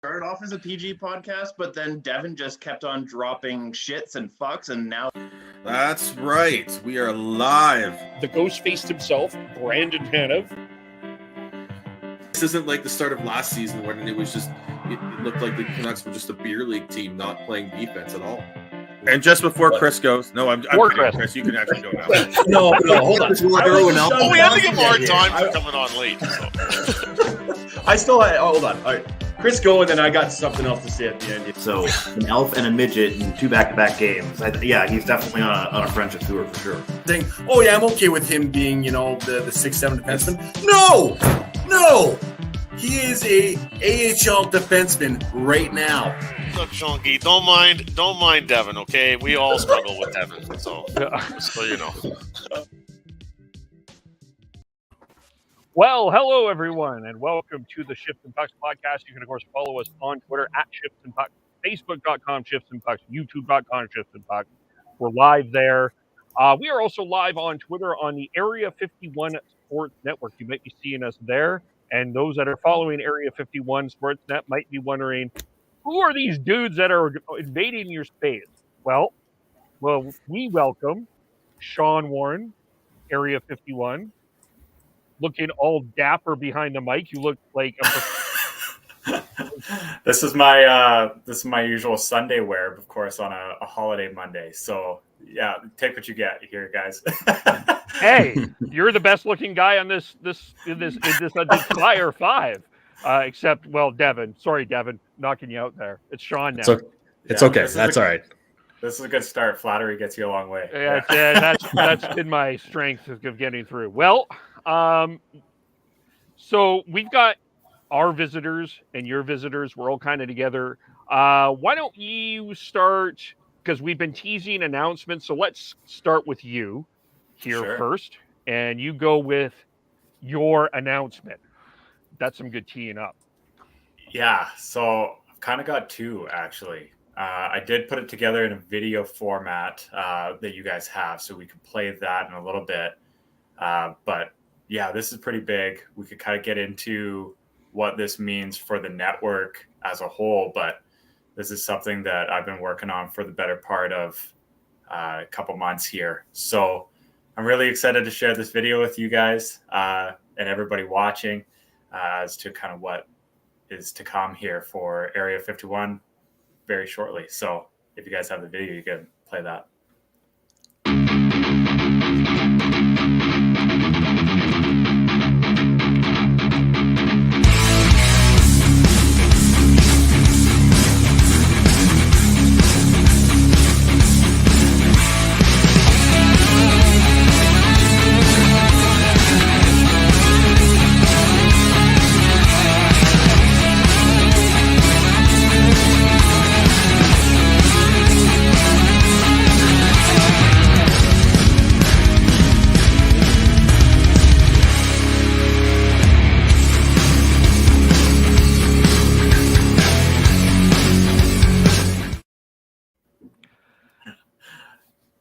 started off as a PG podcast, but then Devin just kept on dropping shits and fucks, and now... That's right. We are live. The ghost faced himself, Brandon Tanev. This isn't like the start of last season when it was just, it looked like the Canucks were just a beer league team not playing defense at all. And just before Chris goes, no, I'm Chris, you can actually go now. No, hold on. We had to give more time for coming on late. So. I still had, hold on. All right. Chris, go, and then I got something else to say at the end. So, an elf and a midget in 2 back-to-back games. He's definitely on a friendship tour for sure. Saying, oh yeah, I'm okay with him being, the 6'7" defenseman. No! He is a AHL defenseman right now. Look, Shonky, don't mind Devin, okay? We all struggle with Devin, so you know. Well, hello everyone, and welcome to the Shifts and Pucks podcast. You can, of course, follow us on Twitter at Shifts and Pucks, Facebook.com Shifts and Pucks, YouTube.com Shifts and Pucks. We're live there. We are also live on Twitter on the Area 51 Sports Network. You might be seeing us there, and those that are following Area 51 Sportsnet might be wondering, who are these dudes that are invading your space? Well, we welcome Sean Warren, Area 51. Looking all dapper behind the mic. You look like This is my usual Sunday wear, of course, on a holiday Monday. So yeah, take what you get here, guys. Hey, you're the best looking guy on this Fire 5. Except, Devin. Sorry, Devin, knocking you out there. It's Sean now. It's okay. That's all right. This is a good start. Flattery gets you a long way. Yeah, that's been my strength of getting through. Well, so we've got our visitors and your visitors. We're all kind of together. Why don't you start? Because we've been teasing announcements. So let's start with you here first, and you go with your announcement. That's some good teeing up. Yeah. So I've kind of got 2 actually. I did put it together in a video format that you guys have, so we can play that in a little bit. But yeah, this is pretty big. We could kind of get into what this means for the network as a whole, but this is something that I've been working on for the better part of a couple months here. So I'm really excited to share this video with you guys and everybody watching as to kind of what is to come here for Area 51 very shortly. So if you guys have the video, you can play that.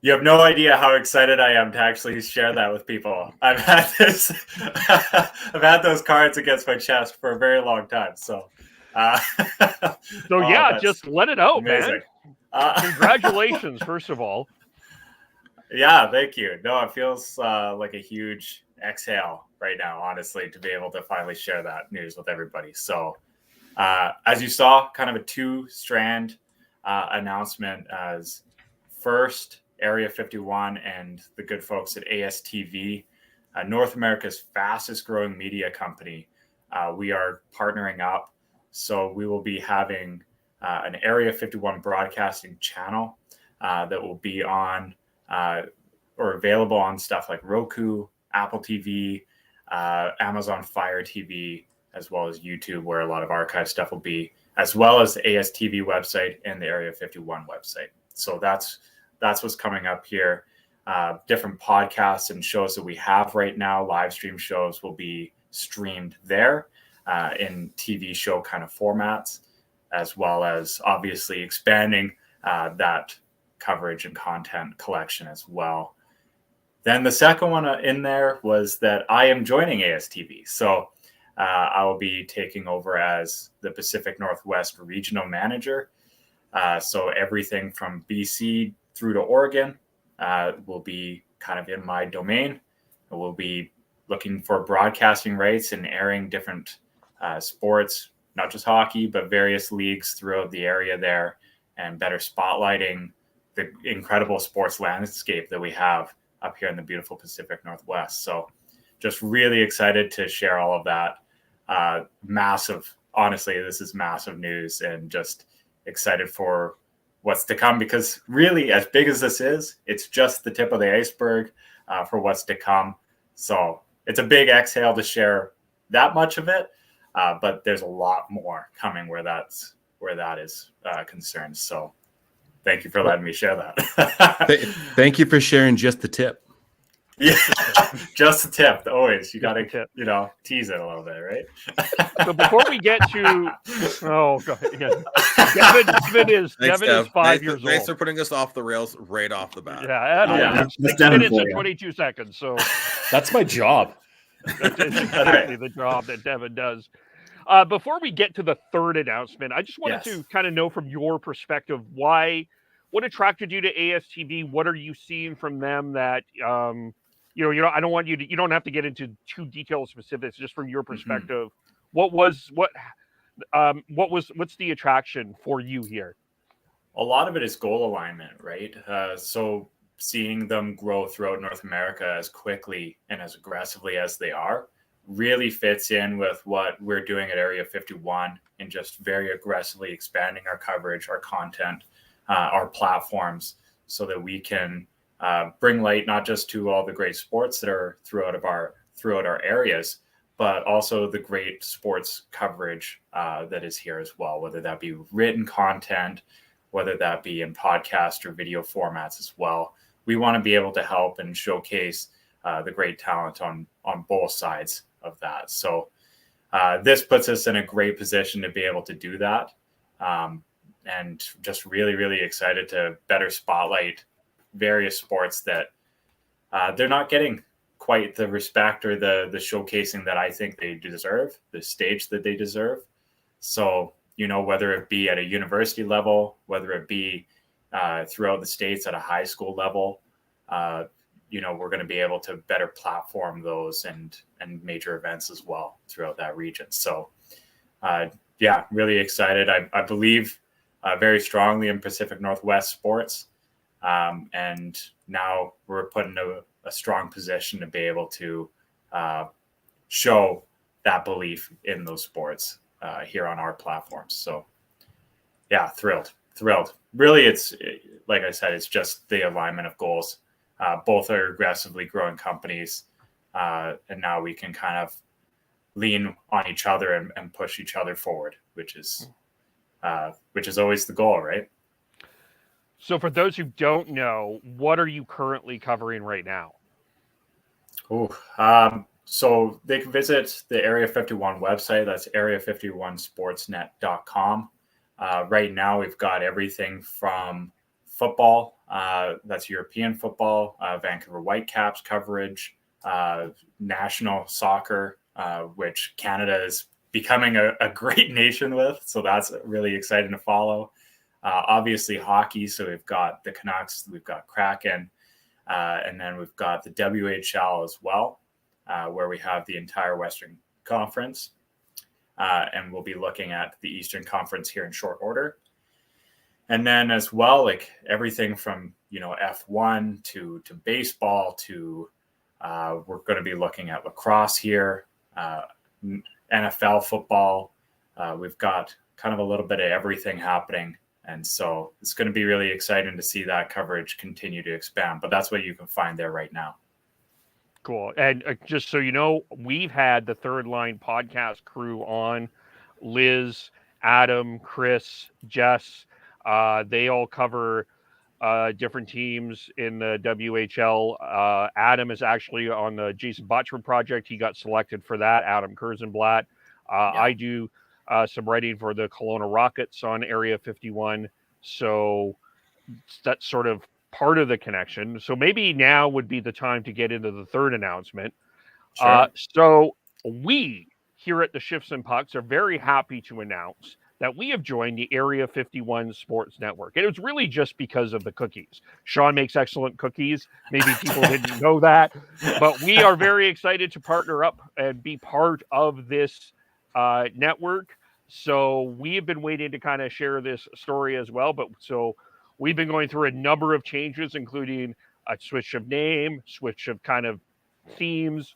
You have no idea how excited I am to actually share that with people. I've had those cards against my chest for a very long time. So, Just let it out, amazing. Man. Congratulations, first of all. Yeah, thank you. No, it feels like a huge exhale right now, honestly, to be able to finally share that news with everybody. So, as you saw, kind of a 2-strand announcement as first, Area 51 and the good folks at ASTV, North America's fastest growing media company. We are partnering up. So we will be having an Area 51 broadcasting channel that will be on or available on stuff like Roku, Apple TV, Amazon Fire TV, as well as YouTube, where a lot of archive stuff will be, as well as the ASTV website and the Area 51 website. So that's what's coming up here. Different podcasts and shows that we have right now, live stream shows, will be streamed there in TV show kind of formats, as well as obviously expanding that coverage and content collection as well. Then the second one in there was that I am joining ASTV. So I will be taking over as the Pacific Northwest Regional Manager. So everything from BC through to Oregon will be kind of in my domain. We'll be looking for broadcasting rights and airing different sports, not just hockey, but various leagues throughout the area there, and better spotlighting the incredible sports landscape that we have up here in the beautiful Pacific Northwest. So just really excited to share all of that. Honestly, this is massive news, and just excited for what's to come, because really, as big as this is, it's just the tip of the iceberg for what's to come. So it's a big exhale to share that much of it, but there's a lot more coming where that is concerned. So thank you for letting me share that. Thank you for sharing just the tip. Yeah, just the tip. Always, you got to tease it a little bit, right? So before we get to, go ahead. Yeah. Devin is 5 years old. Thanks for putting us off the rails right off the bat. Yeah, 6 minutes and 22 seconds. So that's my job. That's exactly the job that Devin does. Before we get to the third announcement, I just wanted to kind of know from your perspective what attracted you to ASTV. What are you seeing from them that I don't want you don't have to get into too detailed specifics. Just from your perspective, what's the attraction for you here? A lot of it is goal alignment, right? So seeing them grow throughout North America as quickly and as aggressively as they are really fits in with what we're doing at Area 51, and just very aggressively expanding our coverage, our content, our platforms, so that we can bring light not just to all the great sports that are throughout our areas, but also the great sports coverage that is here as well, whether that be written content, whether that be in podcast or video formats as well. We want to be able to help and showcase the great talent on both sides of that. So this puts us in a great position to be able to do that. And just really, really excited to better spotlight various sports that they're not getting quite the respect or the showcasing that I think they deserve, the stage that they deserve. So, whether it be at a university level, whether it be throughout the States at a high school level, we're going to be able to better platform those and major events as well throughout that region. So, really excited. I believe very strongly in Pacific Northwest sports. And now we're put in a strong position to be able to show that belief in those sports here on our platforms. So, thrilled. Really, it's like I said, it's just the alignment of goals. Both are aggressively growing companies, and now we can kind of lean on each other and push each other forward, which is always the goal, right? So for those who don't know, what are you currently covering right now? So they can visit the Area 51 website. That's area51sportsnet.com. Right now, we've got everything from football, that's European football, Vancouver Whitecaps coverage, national soccer, which Canada is becoming a great nation with. So that's really exciting to follow. Obviously hockey. So we've got the Canucks, we've got Kraken, and then we've got the WHL as well, where we have the entire Western Conference. And we'll be looking at the Eastern Conference here in short order. And then as well, like everything from, F1 to baseball to we're going to be looking at lacrosse here, NFL football. We've got kind of a little bit of everything happening. And so it's going to be really exciting to see that coverage continue to expand. But that's what you can find there right now. Cool. And just so you know, we've had the Third Line podcast crew on. Liz, Adam, Chris, Jess. They all cover different teams in the WHL. Adam is actually on the Jason Botchford project. He got selected for that. Adam Kurzenblatt. I do some writing for the Kelowna Rockets on Area 51. So that's sort of part of the connection. So maybe now would be the time to get into the third announcement. Sure. So we here at the Shifts and Pucks are very happy to announce that we have joined the Area 51 Sports Network. And it was really just because of the cookies. Sean makes excellent cookies. Maybe people didn't know that. But we are very excited to partner up and be part of this network. So we have been waiting to kind of share this story as well. But so we've been going through a number of changes, including a switch of name, switch of kind of themes.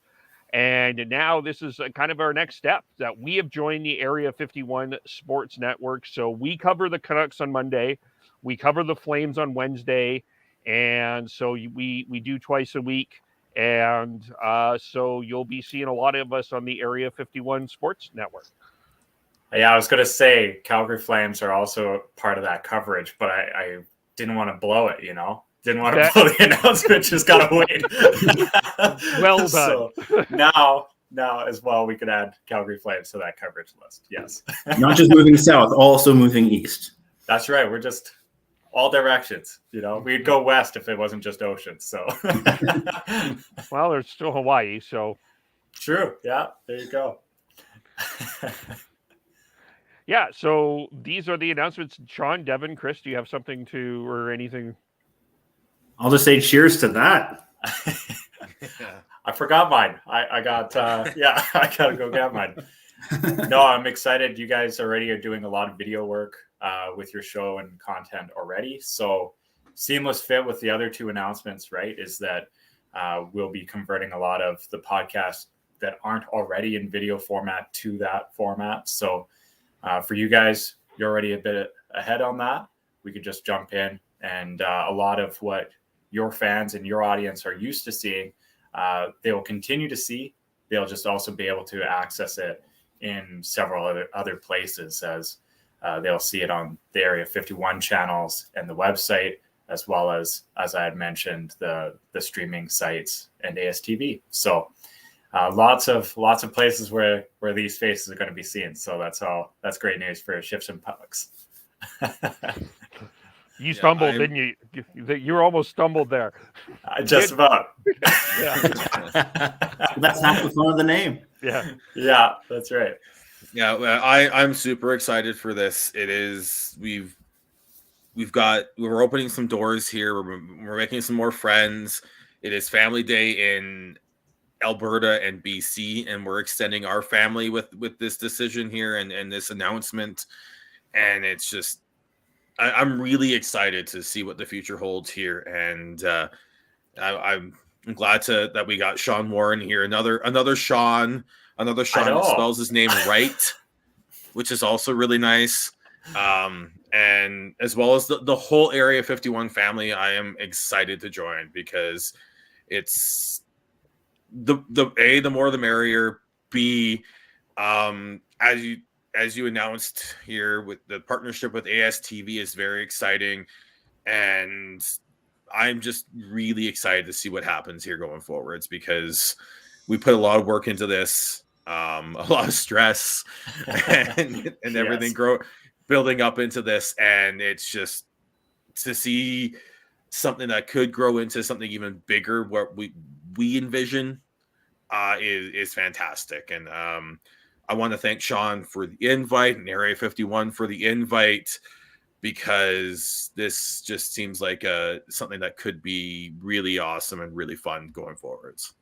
And now this is kind of our next step, that we have joined the Area 51 Sports Network. So we cover the Canucks on Monday. We cover the Flames on Wednesday. And so we do twice a week. And so you'll be seeing a lot of us on the Area 51 Sports Network. Yeah, I was going to say Calgary Flames are also part of that coverage, but I didn't want to blow it, Didn't want to blow the announcement, just got to wait. Well done. So now as well, we could add Calgary Flames to that coverage list. Yes. Not just moving south, also moving east. That's right. We're just all directions. We'd go west if it wasn't just oceans. So, well, there's still Hawaii. So, true. Yeah, there you go. Yeah. So these are the announcements. Sean, Devin, Chris, do you have something or anything? I'll just say cheers to that. I forgot mine. I got, I got to go get mine. No, I'm excited. You guys already are doing a lot of video work with your show and content already. So seamless fit with the other two announcements, right, is that we'll be converting a lot of the podcasts that aren't already in video format to that format. So for you guys, you're already a bit ahead on that. We could just jump in, and a lot of what your fans and your audience are used to seeing, they will continue to see. They'll just also be able to access it in several other places, as they'll see it on the Area 51 channels and the website, as well as I had mentioned, the streaming sites and ASTV. So lots of places where these faces are going to be seen. So that's great news for Shifts and Pucks. You stumbled, didn't you? You almost stumbled there. Just about. Yeah. That's half the fun of the name. Yeah, that's right. Yeah, I'm super excited for this. It is we're opening some doors here. We're making some more friends. It is Family Day in Alberta and BC, and we're extending our family with this decision here and this announcement. And it's just, I'm really excited to see what the future holds here. And I'm glad that we got Sean Warren here. Another Sean that spells his name right, which is also really nice. And as well as the whole Area 51 family, I am excited to join, because it's the more the merrier. B, as you announced here, with the partnership with ASTV is very exciting, and I'm just really excited to see what happens here going forwards, because we put a lot of work into this, a lot of stress and everything building up into this, and it's just to see something that could grow into something even bigger, what we envision, is fantastic. And I want to thank Sean for the invite and Area 51 for the invite, because this just seems like something that could be really awesome and really fun going forwards.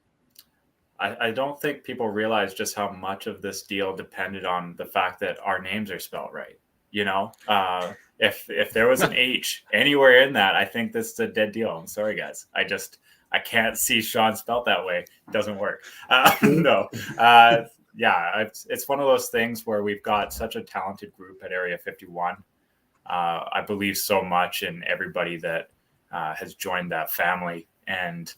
I don't think people realize just how much of this deal depended on the fact that our names are spelled right. If there was an H anywhere in that, I think this is a dead deal. I'm sorry, guys. I can't see Sean spelled that way. It doesn't work. No. It's one of those things where we've got such a talented group at Area 51. I believe so much in everybody that has joined that family, and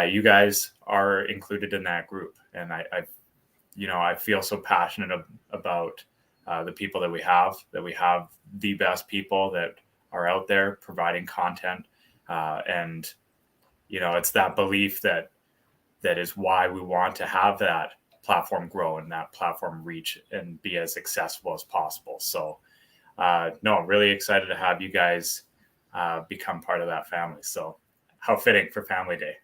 you guys are included in that group. And I feel so passionate about the people that we have the best people that are out there providing content, and it's that belief that is why we want to have that platform grow and that platform reach and be as accessible as possible. So I'm really excited to have you guys become part of that family. So how fitting for Family Day.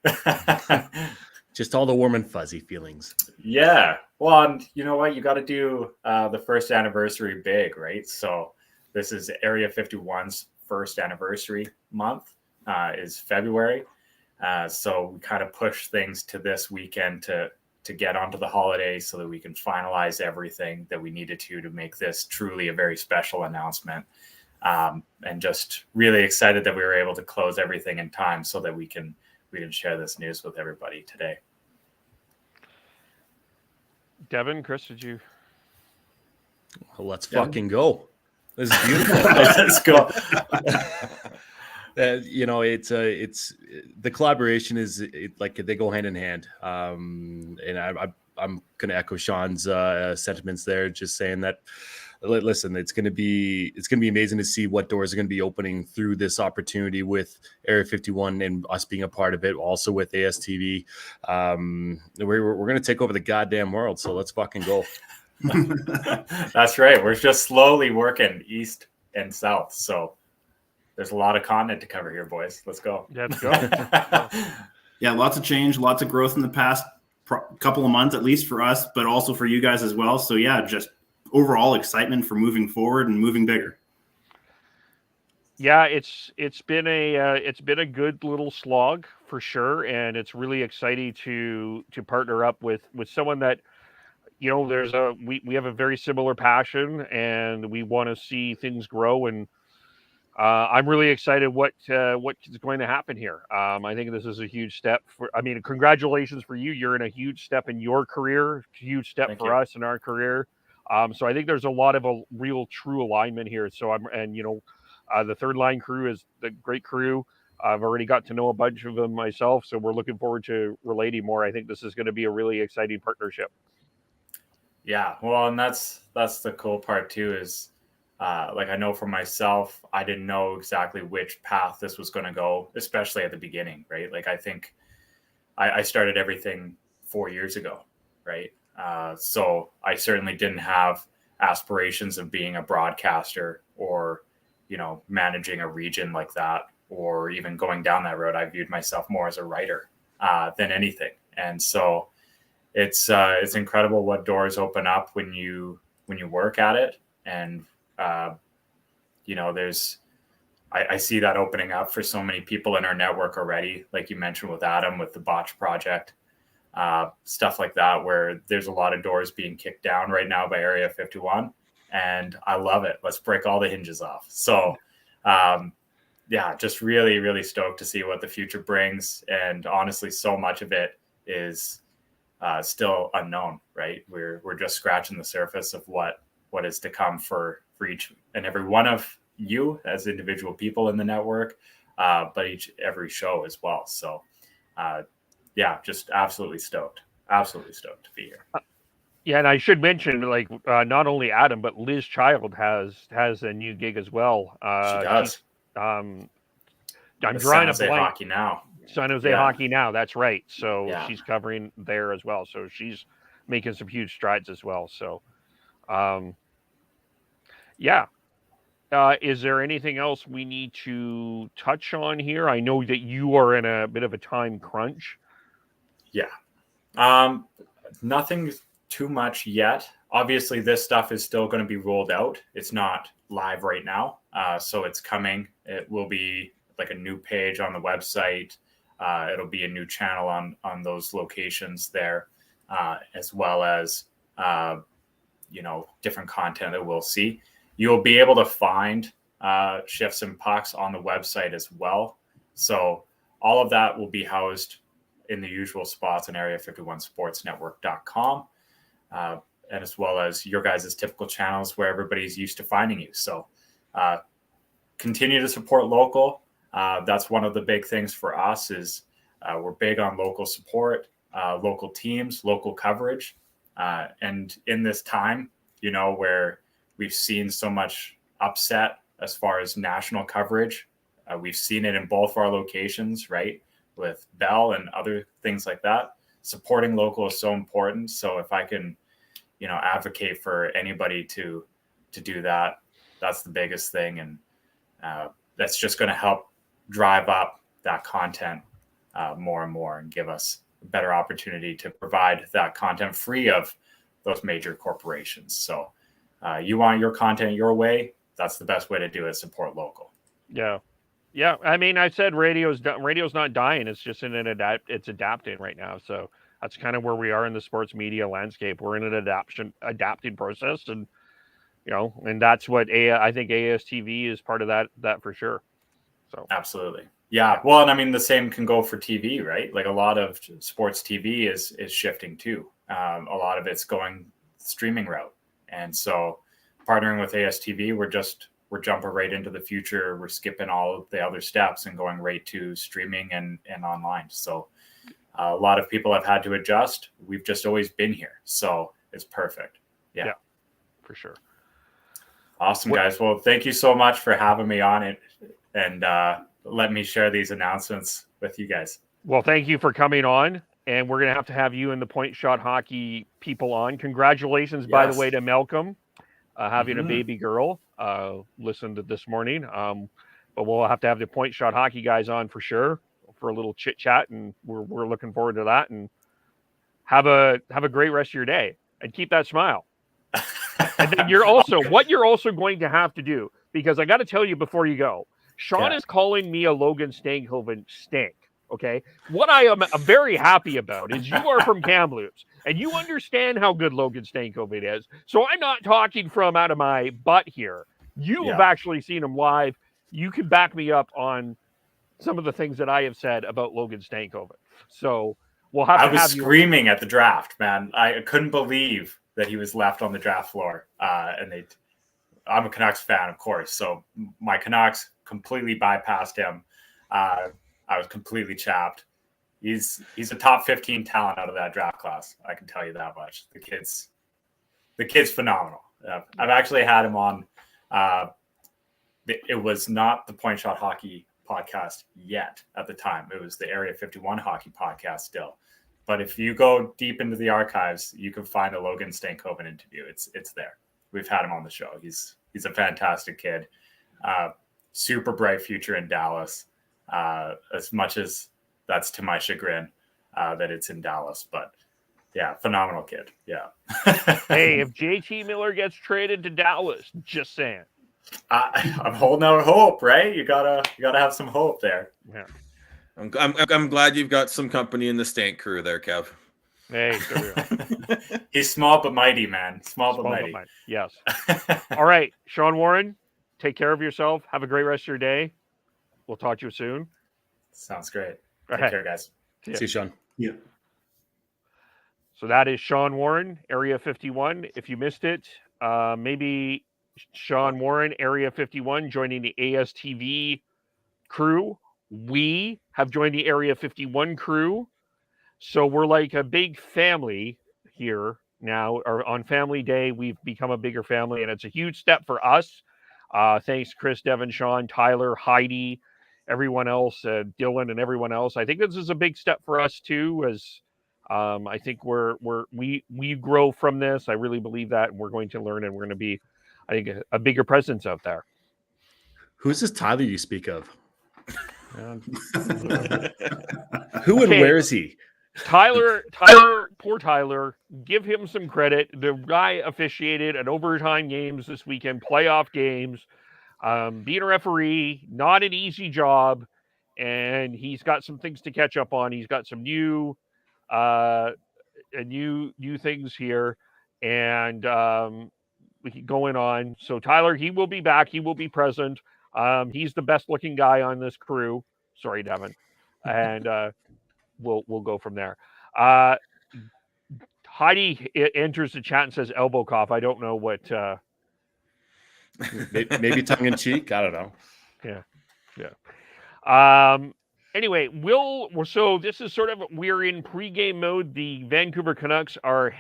Just all the warm and fuzzy feelings. Yeah. Well, and you know what? You got to do the first anniversary big, right? So this is Area 51's first anniversary month is February. So we kind of push things to this weekend to get onto the holiday so that we can finalize everything that we needed to make this truly a very special announcement. And just really excited that we were able to close everything in time so that we can share this news with everybody today. Devin, Chris, did you? Well, let's fucking go. This is beautiful. Let's go. It's the collaboration is like they go hand in hand. And I'm going to echo Sean's sentiments there, just saying that. Listen, it's going to be amazing to see what doors are going to be opening through this opportunity with Area 51 and us being a part of it. Also with ASTV, we're going to take over the goddamn world. So let's fucking go. That's right. We're just slowly working east and south. So there's a lot of continent to cover here, boys. Let's go. Yeah, let's go. Yeah, lots of change, lots of growth in the past couple of months, at least for us, but also for you guys as well. So yeah, just overall excitement for moving forward and moving bigger. Yeah, it's been a good little slog for sure, and it's really exciting to partner up with someone that, you know, we have a very similar passion, and we want to see things grow, and I'm really excited what is going to happen here. I think this is a huge step congratulations for you. You're in a huge step in your career, huge step Thank for you. us in our career. So I think there's a lot of a real true alignment here. So the third line crew is the great crew. I've already got to know a bunch of them myself, so we're looking forward to relating more. I think this is going to be a really exciting partnership. Yeah, well, and that's the cool part too is I know for myself, I didn't know exactly which path this was going to go, especially at the beginning, right? Like I think I started everything 4 years ago, right? So I certainly didn't have aspirations of being a broadcaster or, you know, managing a region like that, or even going down that road. I viewed myself more as a writer than anything. And so it's incredible what doors open up when you work at it. And, I see that opening up for so many people in our network already, like you mentioned with Adam, with the Botch Project, stuff like that, where there's a lot of doors being kicked down right now by Area 51. And I love it. Let's break all the hinges off. So, just really, really stoked to see what the future brings. And honestly, so much of it is still unknown, right? We're just scratching the surface of what is to come for each and every one of you as individual people in the network, but every show as well. So, just absolutely stoked to be here. Yeah, and I should mention, not only Adam, but Liz Child has a new gig as well. She does. I'm San drawing a Jose blank. Hockey Now. San Jose Hockey Now. That's right. So Yeah. she's covering there as well. So she's making some huge strides as well. So, is there anything else we need to touch on here? I know that you are in a bit of a time crunch. Yeah. Nothing too much yet. Obviously, this stuff is still going to be rolled out. It's not live right now. So it's coming. It will be like a new page on the website. It'll be a new channel on those locations there, as well as, different content that we'll see. You'll be able to find Shifts and Pucks on the website as well. So all of that will be housed in the usual spots on area51sportsnetwork.com, and as well as your guys' typical channels where everybody's used to finding you. So continue to support local. That's one of the big things for us is we're big on local support, local teams, local coverage. And in this time, where we've seen so much upset as far as national coverage, we've seen it in both our locations, right? With Bell and other things like that. Supporting local is so important. So if I can, advocate for anybody to do that, that's the biggest thing. And that's just going to help drive up that content more and more and give us better opportunity to provide that content free of those major corporations. So you want your content your way, that's the best way to do it. Support local. Yeah. Yeah. I mean, I said radio's not dying. It's just it's adapting right now. So that's kind of where we are in the sports media landscape. We're in an adapting process, and and that's what I think ASTV is part of that for sure. So absolutely. Yeah. Well, and I mean, the same can go for TV, right? Like a lot of sports TV is shifting too. A lot of it's going streaming route. And so partnering with ASTV, we're jumping right into the future. We're skipping all of the other steps and going right to streaming and online. So a lot of people have had to adjust. We've just always been here. So it's perfect. Yeah, for sure. Awesome, guys. Well, thank you so much for having me on it and let me share these announcements with you guys. Well, thank you for coming on. And we're going to have you and the Point Shot Hockey people on. Congratulations, by the way, to Malcolm having a baby girl. Listened to this morning. But we'll have the Point Shot Hockey guys on for sure for a little chit chat, and we're looking forward to that. And have a great rest of your day, and keep that smile. And then you're also going to have to do, because I got to tell you before you go, Sean is calling me a Logan Stankoven stank. Okay. What I am very happy about is you are from Kamloops and you understand how good Logan Stankoven is. So I'm not talking from out of my butt here. You have actually seen him live. You can back me up on some of the things that I have said about Logan Stankoven. So we'll have to have you. I was screaming at the draft, man. I couldn't believe that he was left on the draft floor. I'm a Canucks fan, of course. So my Canucks completely bypassed him. I was completely chapped. He's a top 15 talent out of that draft class. I can tell you that much. The kid's phenomenal. I've actually had him on. It was not the Point Shot Hockey podcast yet at the time. It was the Area 51 Hockey podcast still. But if you go deep into the archives, you can find a Logan Stankoven interview. It's there. We've had him on the show. He's a fantastic kid. Super bright future in Dallas. As much as that's to my chagrin that it's in Dallas, but yeah, phenomenal kid. Yeah. Hey, if JT Miller gets traded to Dallas, just saying. I'm holding out hope, right? You gotta have some hope there. Yeah. I'm glad you've got some company in the stank crew there, Kev. Hey, he's small but mighty, man. Small but mighty. Yes. All right, Sean Warren, take care of yourself. Have a great rest of your day. We'll talk to you soon. Sounds great. Take care, guys. See you, Sean. Yeah. So that is Sean Warren, Area 51. If you missed it, maybe Sean Warren, Area 51, joining the ASTV crew. We have joined the Area 51 crew. So we're like a big family here now. Or on Family Day, we've become a bigger family, and it's a huge step for us. Thanks, Chris, Devin, Sean, Tyler, Heidi, everyone else, Dylan, and everyone else. I think this is a big step for us too, as I think we grow from this. I really believe that, and we're going to learn, and we're going to be, I think, a bigger presence out there. Who's this Tyler you speak of? Who and where is he? Tyler, poor Tyler. Give him some credit. The guy officiated an overtime games this weekend, playoff games. Being a referee, not an easy job, and he's got some things to catch up on. He's got some new things here, and going on. So Tyler, he will be back. He will be present. He's the best looking guy on this crew. Sorry, Devin, and we'll go from there. Heidi enters the chat and says elbow cough. I don't know what. Maybe tongue in cheek. I don't know. Yeah. Anyway, so this is sort of, we're in pregame mode. The Vancouver Canucks are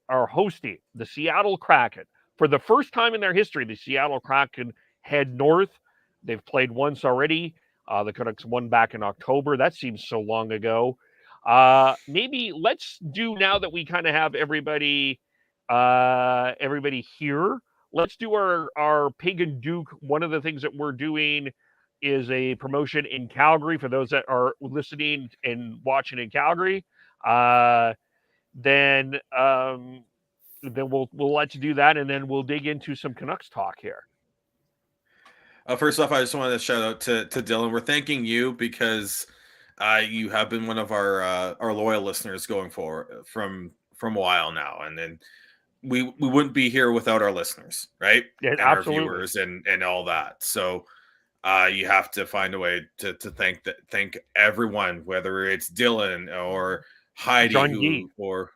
hosting the Seattle Kraken for the first time in their history. The Seattle Kraken head north. They've played once already. The Canucks won back in October. That seems so long ago. Maybe let's do, now that we kind of have everybody here, let's do our Pig and Duke. One of the things that we're doing is a promotion in Calgary for those that are listening and watching in Calgary. then we'll let you do that, and then we'll dig into some Canucks talk here. First off, I just wanted to shout out to Dylan. We're thanking you because you have been one of our loyal listeners going forward from a while now, and then we wouldn't be here without our listeners, right? Yeah, and absolutely. Our viewers and all that. So you have to find a way to thank everyone, whether it's Dylan or Heidi, John Gee. or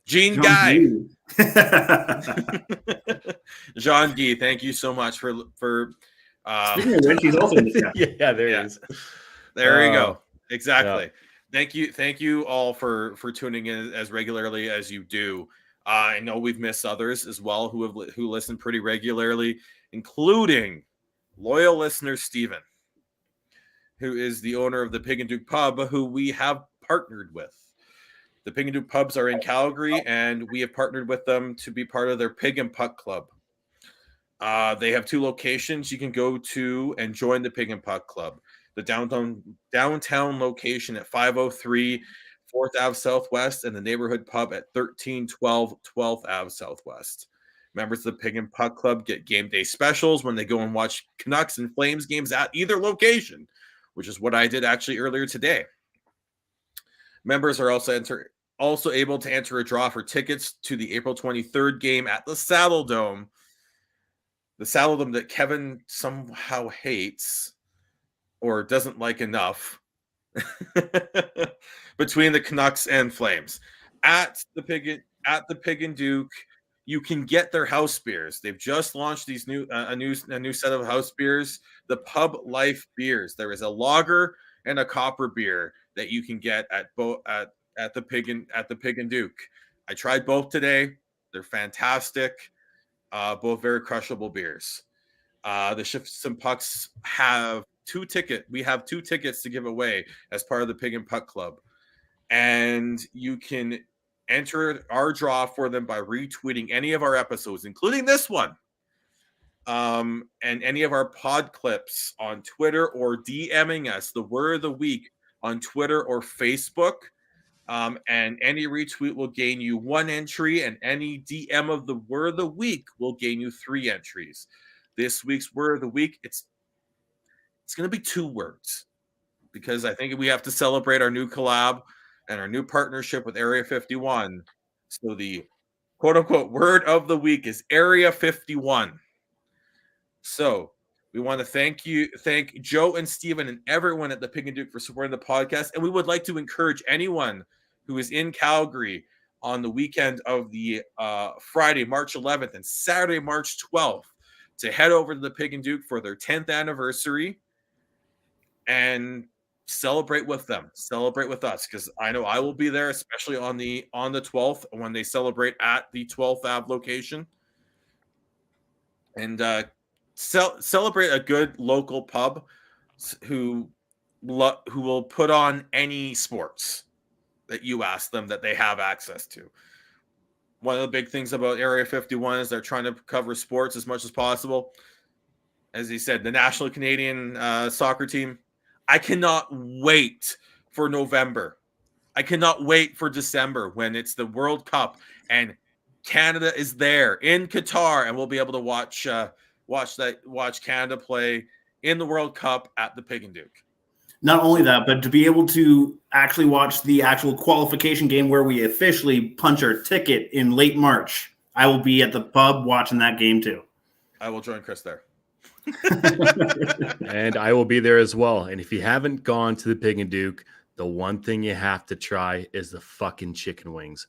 Gene Guy. Jean Guy, thank you so much for Speaking of which, he's also in the chat. Yeah, there he is. There you go. Exactly. Yeah. Thank you all for tuning in as regularly as you do. I know we've missed others as well who listen pretty regularly, including loyal listener Steven, who is the owner of the Pig and Duke Pub, who we have partnered with. The Pig and Duke Pubs are in Calgary, and we have partnered with them to be part of their Pig and Puck Club. They have 2 locations you can go to and join the Pig and Puck Club. The downtown location at 503 4th Ave Southwest, and the neighborhood pub at 1312 12th Ave Southwest. Members of the Pig and Puck Club get game day specials when they go and watch Canucks and Flames games at either location, which is what I did actually earlier today. Members are also able to enter a draw for tickets to the April 23rd game at the Saddle Dome. The Saddle Dome that Kevin somehow hates or doesn't like enough between the Canucks and Flames. At the Pig and Duke, you can get their house beers. They've just launched these a new set of house beers, the Pub Life beers. There is a lager and a copper beer that you can get at the Pig and Duke. I tried both today. They're fantastic. Both very crushable beers. The Shifts and Pucks have 2 tickets. We have 2 tickets to give away as part of the Pig and Puck Club, and you can enter our draw for them by retweeting any of our episodes, including this one, and any of our pod clips on Twitter, or DMing us the word of the week on Twitter or Facebook. And any retweet will gain you 1 entry, and any DM of the word of the week will gain you 3 entries. This week's word of the week, it's going to be 2 words, because I think we have to celebrate our new collab and our new partnership with Area 51. So the quote-unquote word of the week is Area 51. So we want to thank Joe and Steven and everyone at the Pig and Duke for supporting the podcast. And we would like to encourage anyone who is in Calgary on the weekend of the Friday, March 11th and Saturday, March 12th to head over to the Pig and Duke for their 10th anniversary and celebrate with them. Celebrate with us, because I know I will be there, especially on the 12th when they celebrate at the 12th Ave location. And celebrate a good local pub who will put on any sports that you ask them that they have access to. One of the big things about Area 51 is they're trying to cover sports as much as possible. As he said, the National Canadian soccer team, I cannot wait for November. I cannot wait for December when it's the World Cup and Canada is there in Qatar, and we'll be able to watch Canada play in the World Cup at the Pig and Duke. Not only that, but to be able to actually watch the actual qualification game where we officially punch our ticket in late March. I will be at the pub watching that game too. I will join Chris there. And I will be there as well. And if you haven't gone to the Pig and Duke, the one thing you have to try is the fucking chicken wings.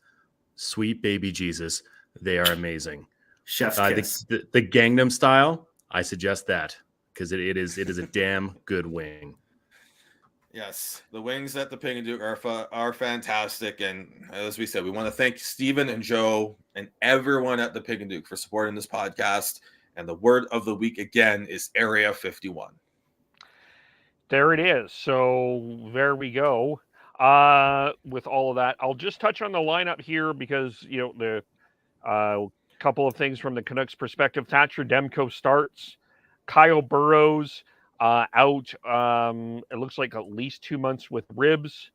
Sweet baby Jesus. They are amazing. Chef's kiss. The Gangnam style, I suggest that, because it is a damn good wing. Yes, the wings at the Pig and Duke are fantastic. And as we said, we want to thank Steven and Joe and everyone at the Pig and Duke for supporting this podcast. And the word of the week again is Area 51. There it is. So there we go. With all of that, I'll just touch on the lineup here because, the couple of things from the Canucks perspective. Thatcher Demko starts. Kyle Burrows out. It looks like at least 2 months with ribs.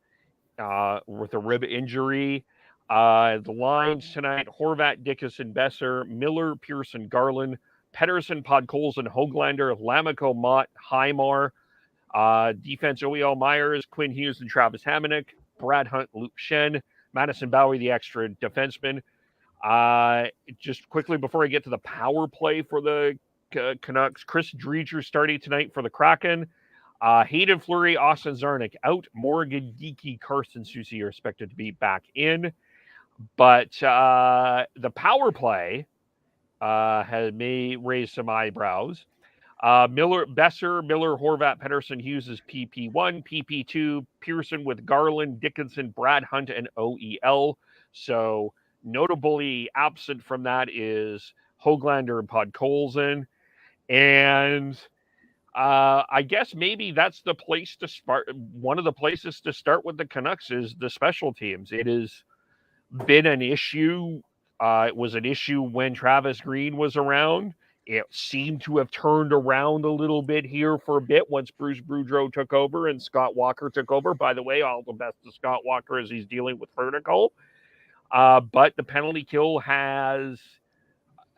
with a rib injury. The lines tonight: Horvat, Dickinson, Besser, Miller, Pearson, Garland, Pedersen, Podkolzin, Hoglander, Lamico, Mott, Highmar. Defense: OEL Myers, Quinn Hughes, and Travis Hamonic. Brad Hunt, Luke Shen, Madison Bowie, the extra defenseman. Just quickly before I get to the power play for the Canucks, Chris Driedger starting tonight for the Kraken. Hayden Fleury, Austin Zarnik out. Morgan Geeky, Carson Soucy are expected to be back in. But the power play may raise some eyebrows. Besser, Miller, Horvat, Pedersen, Hughes is PP1, PP2, Pearson with Garland, Dickinson, Brad Hunt, and OEL. So notably absent from that is Hoglander and Podkolzin. And I guess maybe that's the place to start. One of the places to start with the Canucks is the special teams. It has been an issue. It was an issue when Travis Green was around. It seemed to have turned around a little bit here for a bit once Bruce Boudreau took over and Scott Walker took over. By the way, all the best to Scott Walker as he's dealing with vertical. But the penalty kill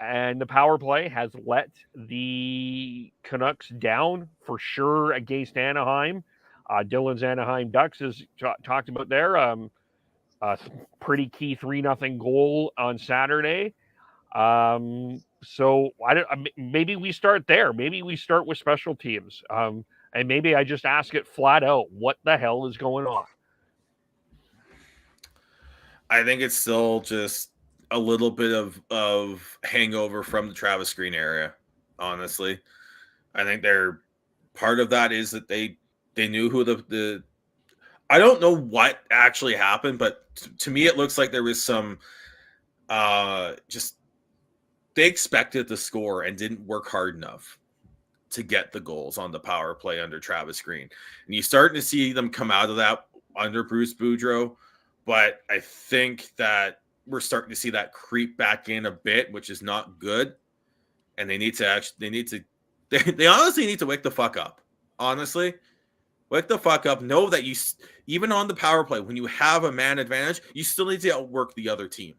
and the power play has let the Canucks down for sure against Anaheim. Dylan's Anaheim Ducks is talked about there. Pretty key 3-0 goal on Saturday. So maybe we start there. Maybe we start with special teams. And maybe I just ask it flat out, what the hell is going on? I think it's still just a little bit of hangover from the Travis Green area, honestly. I think part of that is that they knew who the I don't know what actually happened, but to me it looks like there was some they expected the score and didn't work hard enough to get the goals on the power play under Travis Green. And you're starting to see them come out of that under Bruce Boudreau, but I think that we're starting to see that creep back in a bit, which is not good. And they honestly need to wake the fuck up. Honestly, wake the fuck up. Know that even on the power play, when you have a man advantage, you still need to outwork the other team.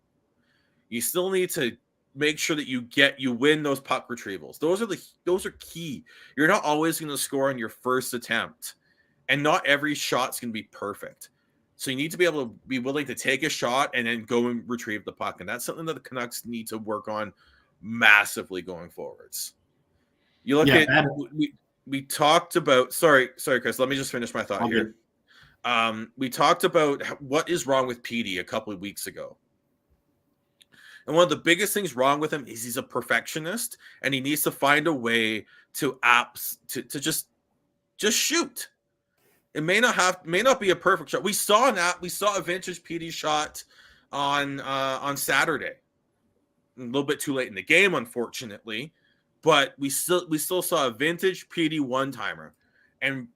You still need to make sure that you win those puck retrievals. Those are key. You're not always going to score on your first attempt, and not every shot's going to be perfect. So you need to be able to be willing to take a shot and then go and retrieve the puck. And that's something that the Canucks need to work on massively going forwards. You look at we talked about sorry, Chris, let me just finish my thought here. We talked about what is wrong with Petey a couple of weeks ago. And one of the biggest things wrong with him is he's a perfectionist, and he needs to find a way to just shoot. It may not be a perfect shot. We saw a vintage Petey shot on Saturday. A little bit too late in the game, unfortunately, but we still saw a vintage Petey one-timer, and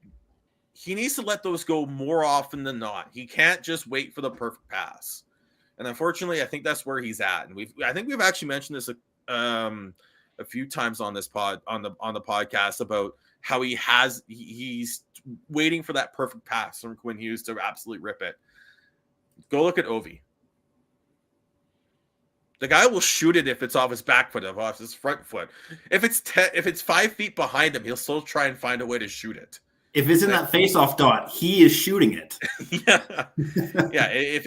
he needs to let those go more often than not. He can't just wait for the perfect pass. And unfortunately, I think that's where he's at. And I think we've actually mentioned this a few times on this on the podcast about how he's waiting for that perfect pass from Quinn Hughes to absolutely rip it. Go look at Ovi. The guy will shoot it if it's off his back foot, off his front foot. If it's 5 feet behind him, he'll still try and find a way to shoot it. If it's in that face-off dot, he is shooting it. Yeah. If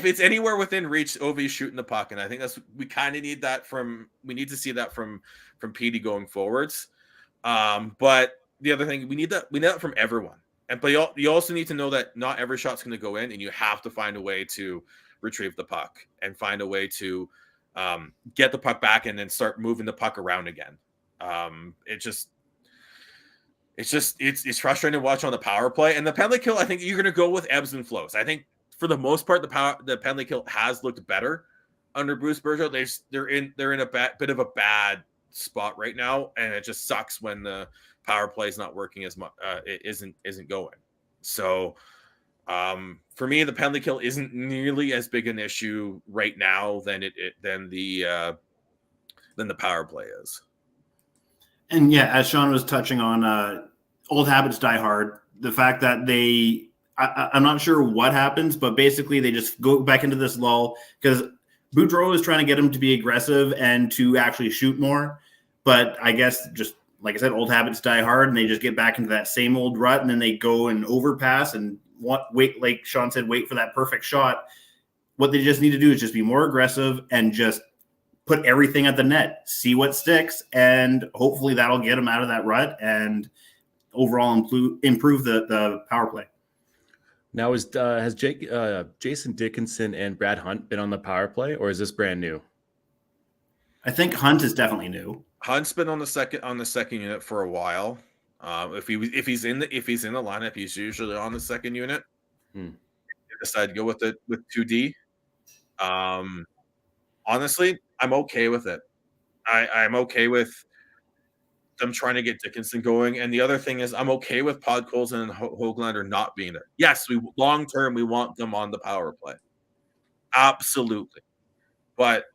it's anywhere within reach, Ovi's shooting the puck, and I think we kind of need that we need to see that from Petey going forwards. But the other thing, we need that from everyone. But you also need to know that not every shot's going to go in, and you have to find a way to retrieve the puck and find a way to get the puck back and then start moving the puck around again. It's frustrating to watch on the power play, and the penalty kill. I think you're going to go with ebbs and flows. I think for the most part, the penalty kill has looked better under Bruce Boudreau. They're in a bit of a bad spot right now, and it just sucks when the power play is not working as much. It isn't going. So for me, the penalty kill isn't nearly as big an issue right now than the power play is. And yeah, as Sean was touching on, old habits die hard. The fact that they I'm not sure what happens, but basically they just go back into this lull because Boudreau is trying to get him to be aggressive and to actually shoot more. But I guess just like I said, old habits die hard, and they just get back into that same old rut, and then they go and overpass and wait, like Sean said, wait for that perfect shot. What they just need to do is just be more aggressive and just put everything at the net, see what sticks, and hopefully that'll get them out of that rut and overall improve the power play. Now, has Jason Dickinson and Brad Hunt been on the power play, or is this brand new? I think Hunt is definitely new. Hunt's been on the second unit for a while. If he's in the lineup, he's usually on the second unit. They decide to go with 2D. Honestly, I'm okay with it. I'm okay with them trying to get Dickinson going. And the other thing is I'm okay with Podkolzin and Höglander not being there. Yes, long term we want them on the power play. Absolutely. But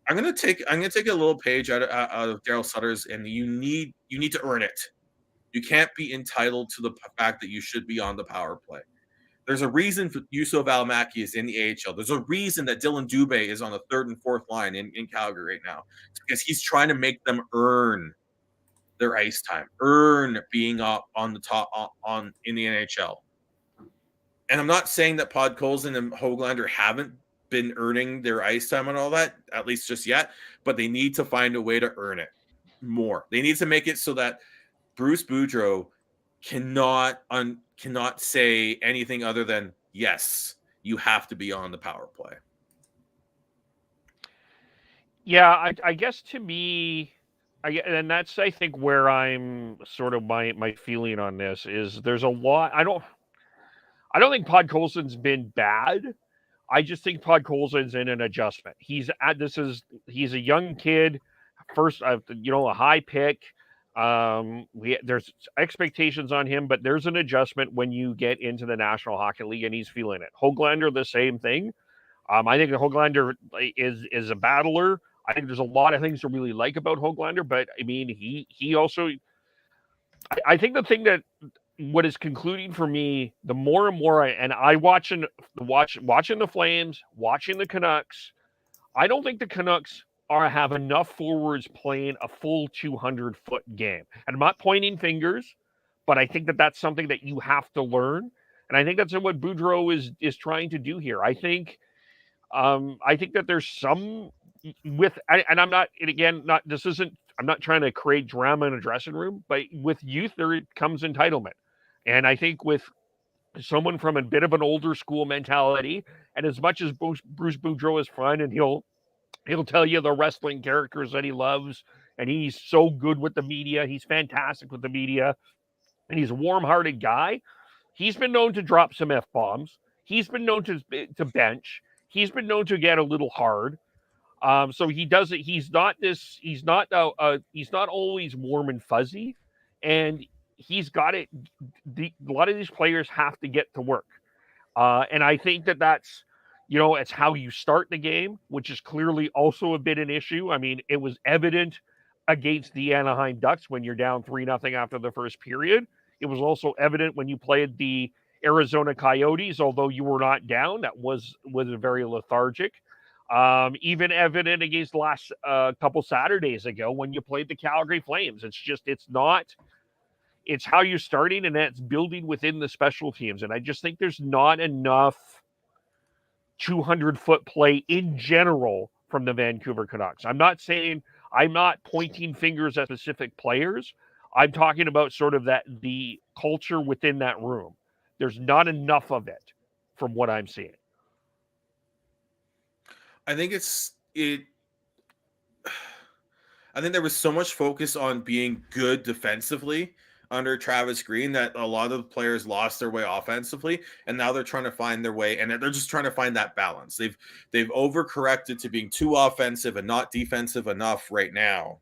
I'm gonna take a little page out of Daryl Sutter's, and you need to earn it. You can't be entitled to the fact that you should be on the power play. There's a reason for Juuso Välimäki is in the AHL. There's a reason that Dylan Dubé is on the third and fourth line in Calgary right now. It's because he's trying to make them earn their ice time, earn being up on the top in the NHL. And I'm not saying that Podkolzin and Höglander haven't been earning their ice time and all that, at least just yet, but they need to find a way to earn it more. They need to make it so that Bruce Boudreau cannot say anything other than, yes, you have to be on the power play. Yeah, I guess to me, and that's, I think, where I'm sort of my feeling on this is there's a lot. I don't think Podkolzin's been bad. I just think Podkolzin's in an adjustment. He's a young kid, first, a high pick. There's expectations on him, but there's an adjustment when you get into the National Hockey League, and he's feeling it. Höglander, the same thing. I think Höglander is a battler. I think there's a lot of things to really like about Höglander, but I mean, he also. I think the thing that what is concluding for me, the more and more I watching the Flames, watching the Canucks, I don't think the Canucks have enough forwards playing a full 200-foot game. And I'm not pointing fingers, but I think that that's something that you have to learn. And I think that's what Boudreau is trying to do here. I think that there's some and I'm not, and again, I'm not trying to create drama in a dressing room, but with youth, there comes entitlement. And I think with someone from a bit of an older school mentality, and as much as Bruce Boudreau is fun, and he'll tell you the wrestling characters that he loves, and he's so good with the media, he's fantastic with the media, and he's a warm-hearted guy. He's been known to drop some F-bombs. He's been known to bench. He's been known to get a little hard. So he does it. He's not always warm and fuzzy, and he's got it. A lot of these players have to get to work. And I think that's, it's how you start the game, which is clearly also a bit an issue. I mean, it was evident against the Anaheim Ducks when you're down 3-0 after the first period. It was also evident when you played the Arizona Coyotes, although you were not down. That was very lethargic. Even evident against the last couple Saturdays ago when you played the Calgary Flames. It's how you're starting, and that's building within the special teams. And I just think there's not enough 200-foot play in general from the Vancouver Canucks. I'm not pointing fingers at specific players. I'm talking about sort of the culture within that room. There's not enough of it from what I'm seeing. I think there was so much focus on being good defensively under Travis Green that a lot of the players lost their way offensively, and now they're trying to find their way, and they're just trying to find that balance. They've overcorrected to being too offensive and not defensive enough right now.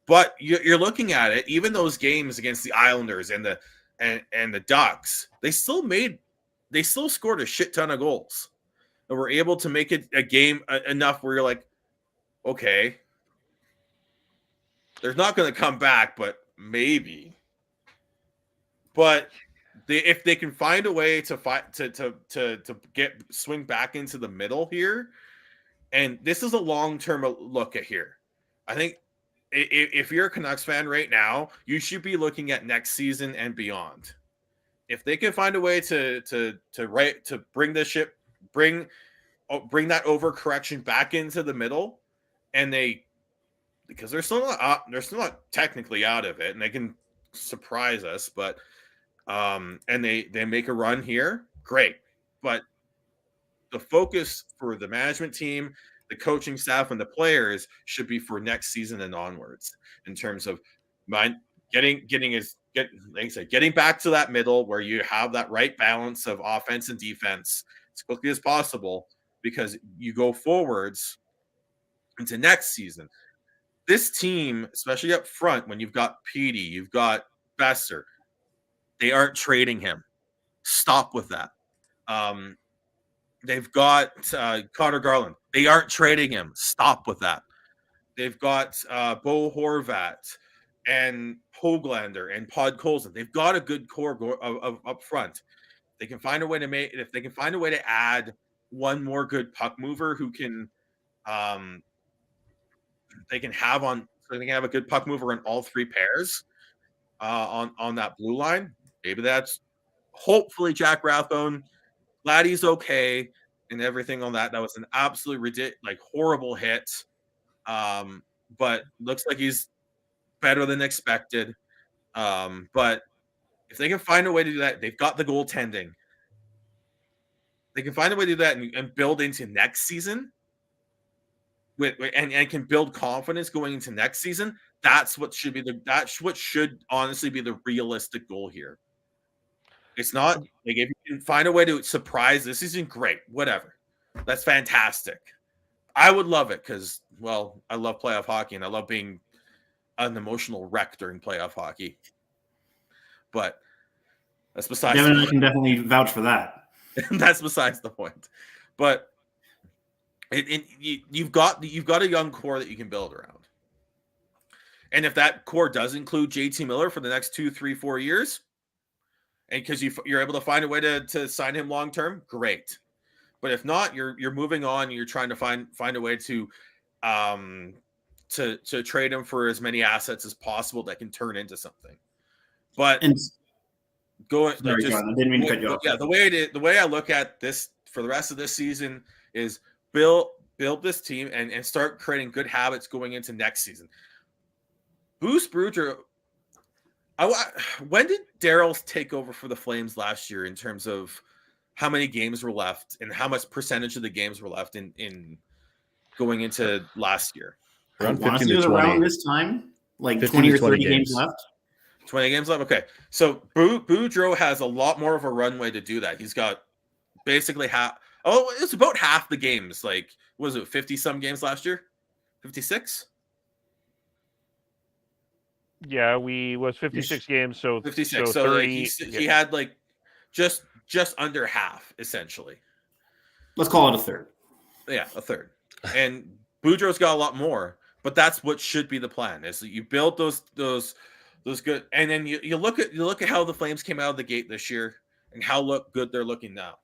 But you're looking at it, even those games against the Islanders and the Ducks, they still scored a shit ton of goals. And we're able to make it a game enough where you're like, okay, there's not going to come back, but maybe. But if they can find a way to swing back into the middle here, and this is a long-term look at here. I think if you're a Canucks fan right now, you should be looking at next season and beyond. If they can find a way to bring the ship, bring that overcorrection back into the middle, and because they're still not technically out of it, and they can surprise us, but and they make a run here, great. But the focus for the management team, the coaching staff, and the players should be for next season and onwards in terms of getting back to that middle where you have that right balance of offense and defense as quickly as possible, because you go forwards into next season. This team, especially up front, when you've got Petey, you've got Besser, they aren't trading him. Stop with that. They've got Connor Garland. They aren't trading him. Stop with that. They've got Bo Horvat and Hoglander and Podkolzin. They've got a good core up front. They can find a way to add one more good puck mover who can they can have a good puck mover in all three pairs on that blue line. Maybe that's hopefully Jack Rathbone. Glad he's okay and everything on that. That was an absolute ridiculous, horrible hit. But looks like he's better than expected. But if they can find a way to do that, they've got the goaltending. They can find a way to do that and build into next season and can build confidence going into next season. That's what should honestly be the realistic goal here. It's not if you can find a way to surprise this season, great, whatever. That's fantastic. I would love it because, I love playoff hockey and I love being an emotional wreck during playoff hockey. But that's besides. Devin and I can definitely vouch for that. That's besides the point. But you've got a young core that you can build around. And if that core does include JT Miller for the next 2, 3, 4 years, and because you're able to find a way to sign him long term, great. But if not, you're moving on. And you're trying to find a way to trade him for as many assets as possible that can turn into something. But John, I didn't mean to cut you off. Yeah, the way I look at this for the rest of this season is build this team and start creating good habits going into next season. Bruce Boudreau. When did Darryl take over for the Flames last year in terms of how many games were left and how much percentage of the games were left in going into last year? Around 15 to 20. Around this time, 20 or 30 games left. 20 games left? Okay. So Boudreau has a lot more of a runway to do that. He's got basically it's about half the games. Was it 50-some games last year? 56? Yeah, we was 56 games, so 56. So 30, he had just under half, essentially. Let's call it a third. Yeah, a third. And Boudreau's got a lot more, but that's what should be the plan. Is that you build those good, and then you look at how the Flames came out of the gate this year and how good they're looking now.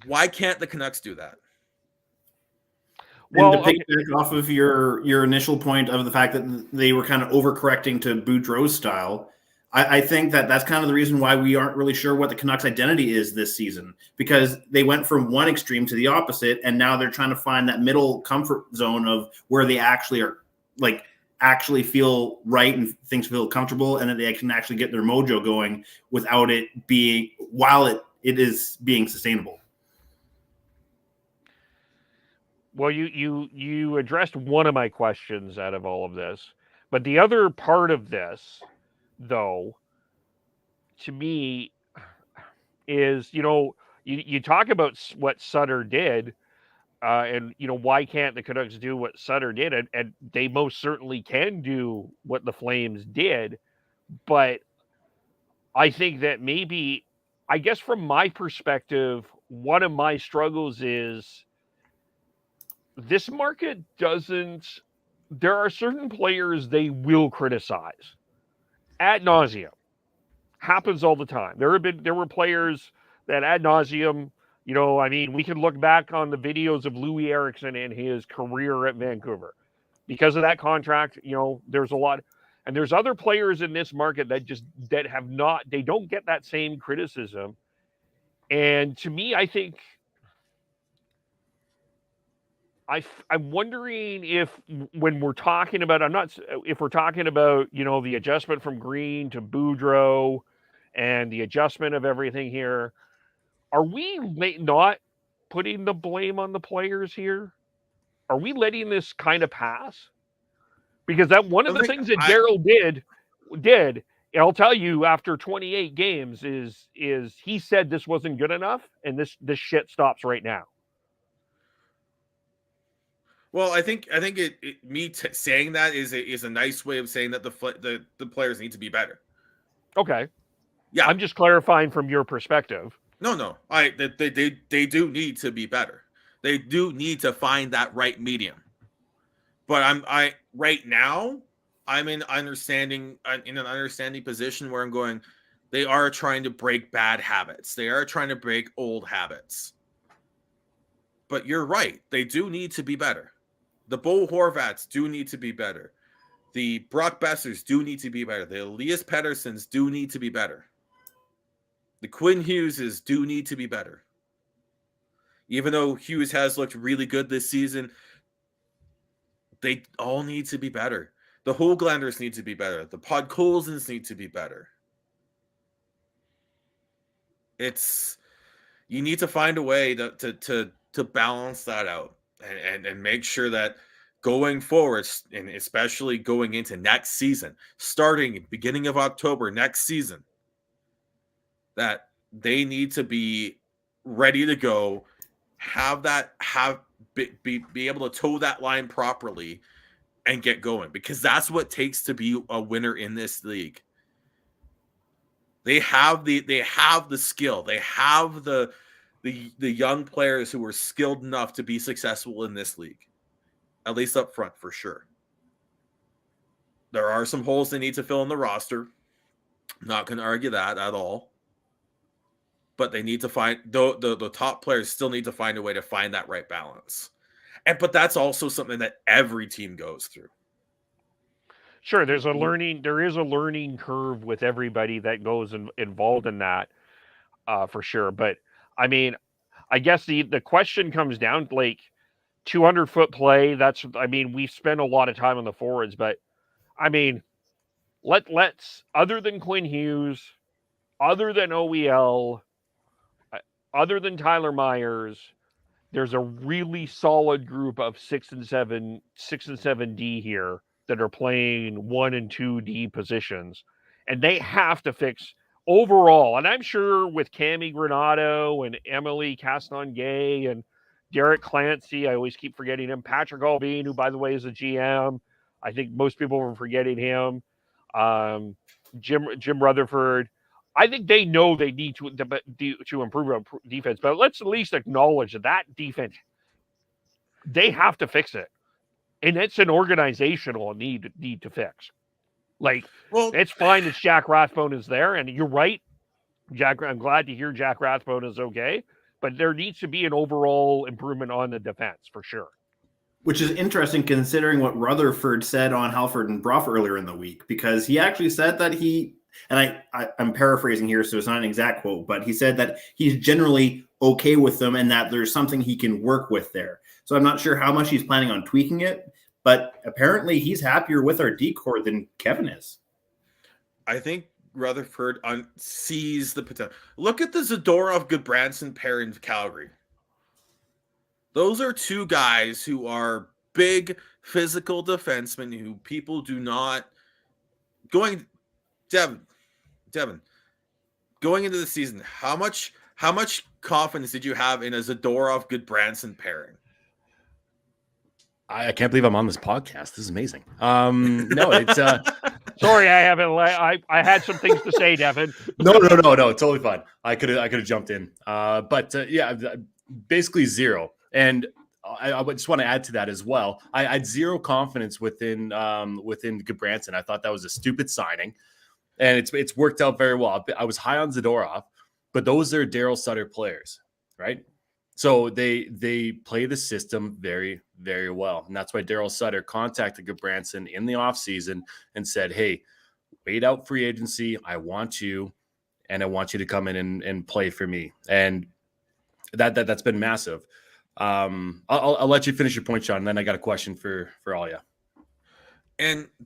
Why can't the Canucks do that? And to piggyback off of your initial point of the fact that they were kind of overcorrecting to Boudreau's style, I think that's kind of the reason why we aren't really sure what the Canucks' identity is this season, because they went from one extreme to the opposite, and now they're trying to find that middle comfort zone of where they actually are, actually feel right and things feel comfortable, and that they can actually get their mojo going without it being while it is being sustainable. Well, you addressed one of my questions out of all of this, but the other part of this, though, to me, is you talk about what Sutter did, and why can't the Canucks do what Sutter did, and they most certainly can do what the Flames did, but I think that maybe, I guess from my perspective, one of my struggles is this market there are certain players they will criticize ad nauseum. happens all the time. There were players that ad nauseum, I mean, we can look back on the videos of Louis Eriksson and his career at Vancouver. Because of that contract, there's a lot, and there's other players in this market that have not, they don't get that same criticism. And to me, I think I'm wondering if when we're talking about, if we're talking about, the adjustment from Green to Boudreau and the adjustment of everything here, are we not putting the blame on the players here? Are we letting this kind of pass? Because that one of the things that Daryl did, and I'll tell you, after 28 games, is he said this wasn't good enough, and this shit stops right now. Well, I think saying that is a nice way of saying that the players need to be better. Okay. Yeah, I'm just clarifying from your perspective. No, they do need to be better. They do need to find that right medium. But right now I'm in an understanding position where I'm going, they are trying to break bad habits. They are trying to break old habits. But you're right. They do need to be better. The Bo Horvats do need to be better. The Brock Bessers do need to be better. The Elias Petterssons do need to be better. The Quinn Hugheses do need to be better. Even though Hughes has looked really good this season, they all need to be better. The Höglanders need to be better. The Podkolzins need to be better. You need to find a way to balance that out and make sure that going forward, and especially going into next season, starting beginning of October next season, that they need to be ready to go, be able to toe that line properly and get going, because that's what it takes to be a winner in this league. They have the skill. They have the young players who are skilled enough to be successful in this league, at least up front for sure. There are some holes they need to fill in the roster. I'm not going to argue that at all. But they need to find the top players still need to find a way to find that right balance. But that's also something that every team goes through. Sure, there is a learning curve with everybody that goes involved in that, for sure. But I mean, I guess the question comes down to, like, 200-foot play. We've spent a lot of time on the forwards, but I mean, let's other than Quinn Hughes, other than OEL, other than Tyler Myers, there's a really solid group of 6 and 7D here that are playing 1 and 2D positions, and they have to fix overall. And I'm sure with Cami Granato and Emily Castonguay and Derek Clancy, I always keep forgetting him, Patrick Albine, who, by the way, is a GM. I think most people were forgetting him. Jim Rutherford. I think they know they need to improve defense, but let's at least acknowledge that defense, they have to fix it. And it's an organizational need to fix. Like, it's fine that Jack Rathbone is there, and you're right, Jack. I'm glad to hear Jack Rathbone is okay, but there needs to be an overall improvement on the defense for sure. Which is interesting considering what Rutherford said on Halford and Brough earlier in the week, because he actually said that and I'm paraphrasing here, so it's not an exact quote, but he said that he's generally okay with them and that there's something he can work with there. So I'm not sure how much he's planning on tweaking it, but apparently he's happier with our D-core than Kevin is. I think Rutherford sees the potential. Look at the Zadorov Goodbranson pair in Calgary. Those are two guys who are big physical defensemen who people do not going. Devin, going into the season, how much confidence did you have in a Zadorov Goodbranson pairing? I can't believe I'm on this podcast. This is amazing. No, it's sorry, I haven't. I had some things to say, Devin. No, totally fine. I could have jumped in, but yeah, basically zero. And I just want to add to that as well. I had zero confidence within Goodbranson. I thought that was a stupid signing. and it's worked out very well. I was high on Zadorov, but those are Daryl Sutter players, right? So they play the system very, very well. And that's why Daryl Sutter contacted Goodbranson in the offseason and said, hey, wait out free agency. I want you, and I want you to come in and play for me. And that's been massive. I'll let you finish your point, Sean, and then I got a question for all you.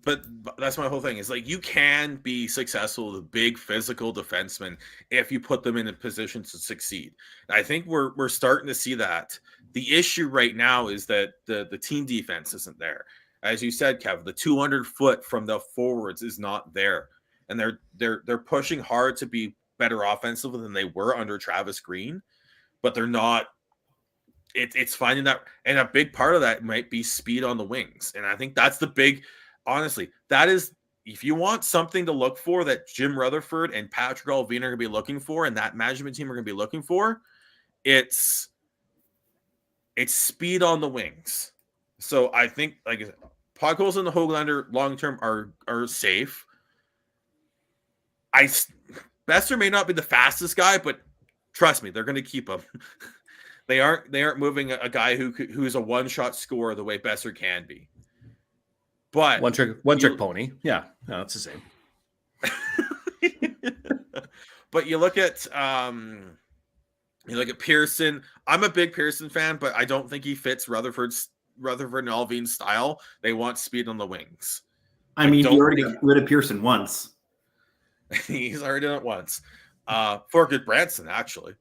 But that's my whole thing is like you can be successful with big physical defensemen if you put them in a position to succeed. And I think we're starting to see that. The issue right now is that the team defense isn't there. As you said, Kev, the 200 foot from the forwards is not there, and they're pushing hard to be better offensively than they were under Travis Green, but they're not. It's finding that, and a big part of that might be speed on the wings. And I think that's the big, honestly, that is, if you want something to look for that Jim Rutherford and Patrick Allvin are going to be looking for, and that management team are going to be looking for, it's speed on the wings. So I think, like I said, Podkolzin and the Höglander long-term are safe. Besser may not be the fastest guy, but trust me, they're going to keep him. They aren't moving a guy who is a one-shot scorer the way Besser can be. But one trick pony. Yeah, no, it's the same. But you look at Pearson. I'm a big Pearson fan, but I don't think he fits Rutherford and Allvin's style. They want speed on the wings. I mean, he already got rid of Pearson once. He's already done it once. For Goodbranson, actually.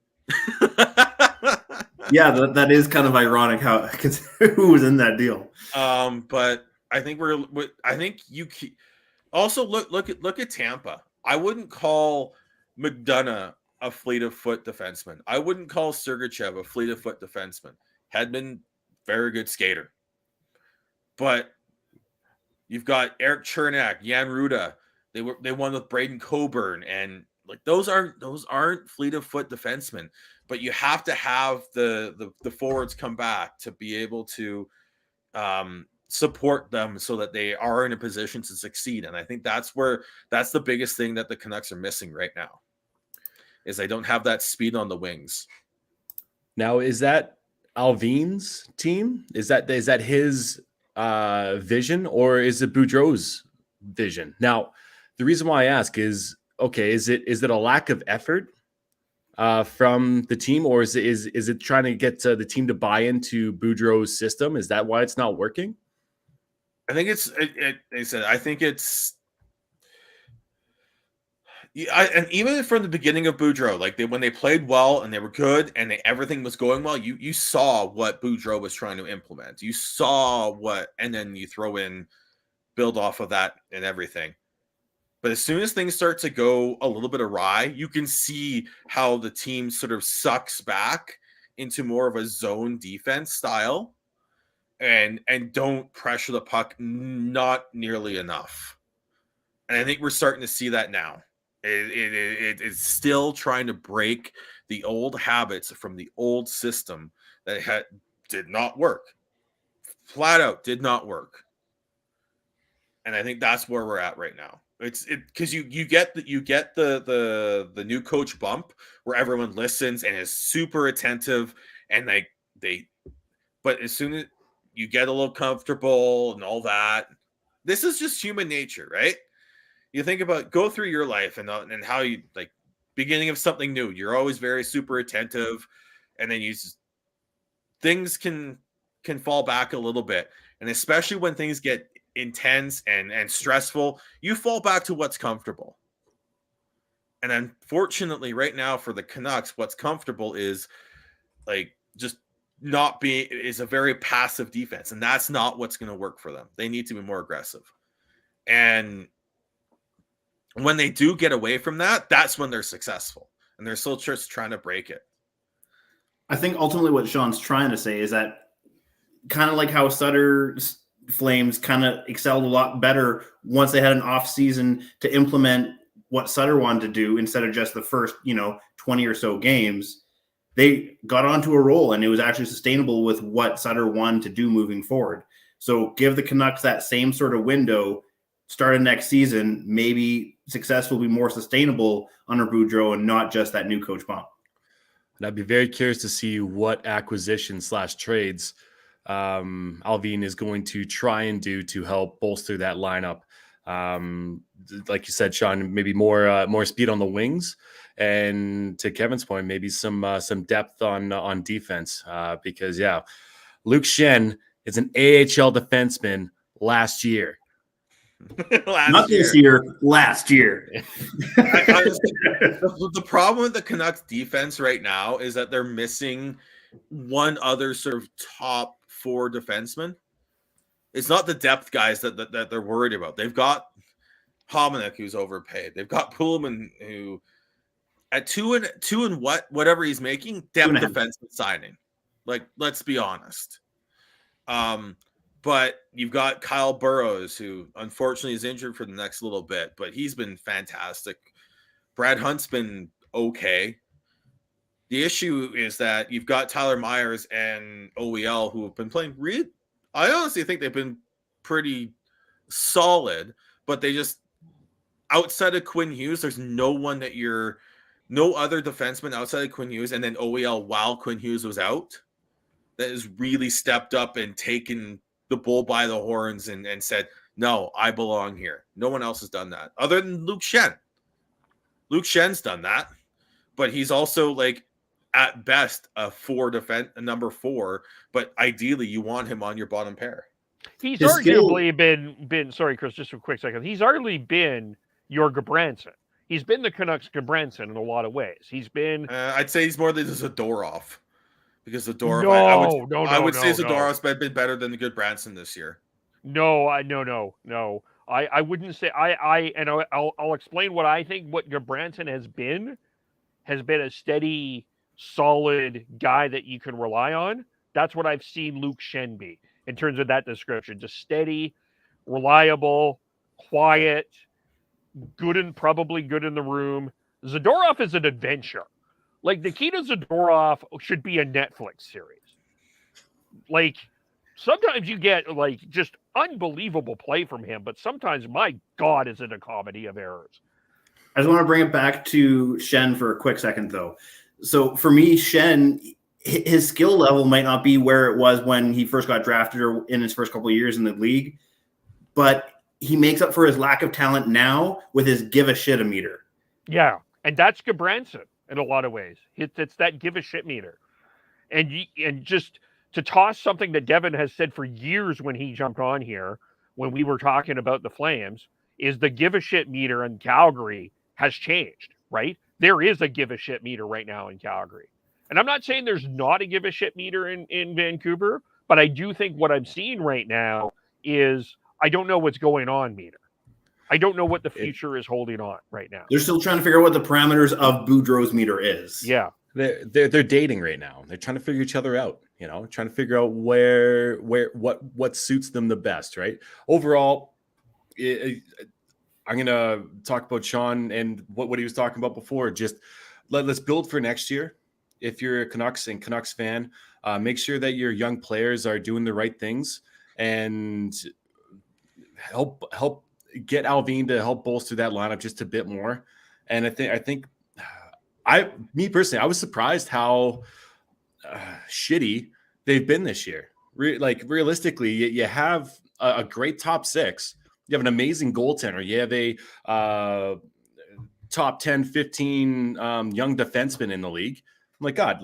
Yeah, that is kind of ironic who was in that deal. But I think you also look at Tampa. I wouldn't call McDonough a fleet of foot defenseman. I wouldn't call Sergachev a fleet of foot defenseman. Hedman, very good skater. But you've got Eric Chernak, Jan Ruda. They won with Braden Coburn, and like those aren't fleet of foot defensemen. But you have to have the forwards come back to be able to support them so that they are in a position to succeed. And I think that's the biggest thing that the Canucks are missing right now is they don't have that speed on the wings. Now, is that Allvin's team? Is that his vision, or is it Boudreau's vision? Now, the reason why I ask is, okay, is it a lack of effort from the team, or is it trying to get the team to buy into Boudreau's system? Is that why it's not working? I think and even from the beginning of Boudreau, like when they played well and they were good and everything was going well, you saw what Boudreau was trying to implement. You saw and then you throw in, build off of that and everything. But as soon as things start to go a little bit awry, you can see how the team sort of sucks back into more of a zone defense style and don't pressure the puck not nearly enough. And I think we're starting to see that now. It's still trying to break the old habits from the old system that did not work. Flat out did not work. And I think that's where we're at right now. It's because you get the new coach bump where everyone listens and is super attentive, and but as soon as you get a little comfortable and all that, this is just human nature, right? You think about, go through your life and how you, like, beginning of something new, you're always very super attentive, and then things can fall back a little bit, and especially when things get intense and stressful, you fall back to what's comfortable. And unfortunately, right now for the Canucks, what's comfortable is like just is a very passive defense, and that's not what's going to work for them. They need to be more aggressive. And when they do get away from that, that's when they're successful, and they're still just trying to break it. I think ultimately what Sean's trying to say is that kind of like how Sutter's Flames kind of excelled a lot better once they had an off season to implement what Sutter wanted to do instead of just the first, 20 or so games. They got onto a roll, and it was actually sustainable with what Sutter wanted to do moving forward. So give the Canucks that same sort of window start of next season, maybe success will be more sustainable under Boudreau and not just that new coach bump. And I'd be very curious to see what acquisition/trades Alvin is going to try and do to help bolster that lineup. Like you said, Sean, maybe more speed on the wings, and to Kevin's point, maybe some depth on defense. Because Luke Schenn is an AHL defenseman last year. Not this year, last year. The problem with the Canucks defense right now is that they're missing one other sort of top 4 defenseman. It's not the depth guys that they're worried about. They've got Hominick, who's overpaid. They've got Pullman, who at two and whatever he's making, depth defenseman signing. Like, let's be honest. But you've got Kyle Burrows, who unfortunately is injured for the next little bit, but he's been fantastic. Brad Hunt's been okay. The issue is that you've got Tyler Myers and OEL, who have been playing I honestly think they've been pretty solid, but they just, outside of Quinn Hughes, there's no other defenseman outside of Quinn Hughes, and then OEL while Quinn Hughes was out, that has really stepped up and taken the bull by the horns and said, no, I belong here. No one else has done that other than Luke Schenn. Luke Schenn's done that, but he's also, like, at best a number 4, but ideally you want him on your bottom pair. He's arguably been sorry, Chris, just a quick second. He's arguably been your Gabranson. He's been the Canucks Gabranson in a lot of ways. He's been I'd say he's more than Zadorov. Because Zadorov, I would say Zadorov's been better than the good Branson this year. No. I wouldn't say I'll explain what I think. What Gabranson has been a steady, solid guy that you can rely on. That's what I've seen Luke Schenn be in terms of that description. Just steady, reliable, quiet, probably good in the room. Zadorov is an adventure. Like, Nikita Zadorov should be a Netflix series. Like, sometimes you get, like, just unbelievable play from him, but sometimes, my God, is it a comedy of errors. I just want to bring it back to Schenn for a quick second, though. So, for me, Schenn, his skill level might not be where it was when he first got drafted or in his first couple of years in the league, but he makes up for his lack of talent now with his give-a-shit-a-meter. Yeah, and that's Gabranson. In a lot of ways, it's that give a shit meter, and just to toss something that Devin has said for years when he jumped on here, when we were talking about the Flames, is the give a shit meter in Calgary has changed, right? There is a give a shit meter right now in Calgary, and I'm not saying there's not a give a shit meter in Vancouver, but I do think what I'm seeing right now is I don't know what's going on meter. I don't know what the future is holding on right now. They're still trying to figure out what the parameters of Boudreau's meter is. Yeah. They're dating right now. They're trying to figure each other out, trying to figure out what suits them the best, right? Overall, I'm going to talk about Sean and what he was talking about before. Just let's build for next year. If you're a Canucks fan, make sure that your young players are doing the right things and help get Alvin to help bolster that lineup just a bit more. And I think me personally, I was surprised how shitty they've been this year. Realistically, you have a great top 6. You have an amazing goaltender. You have a top 10, 15 young defensemen in the league. Oh my God,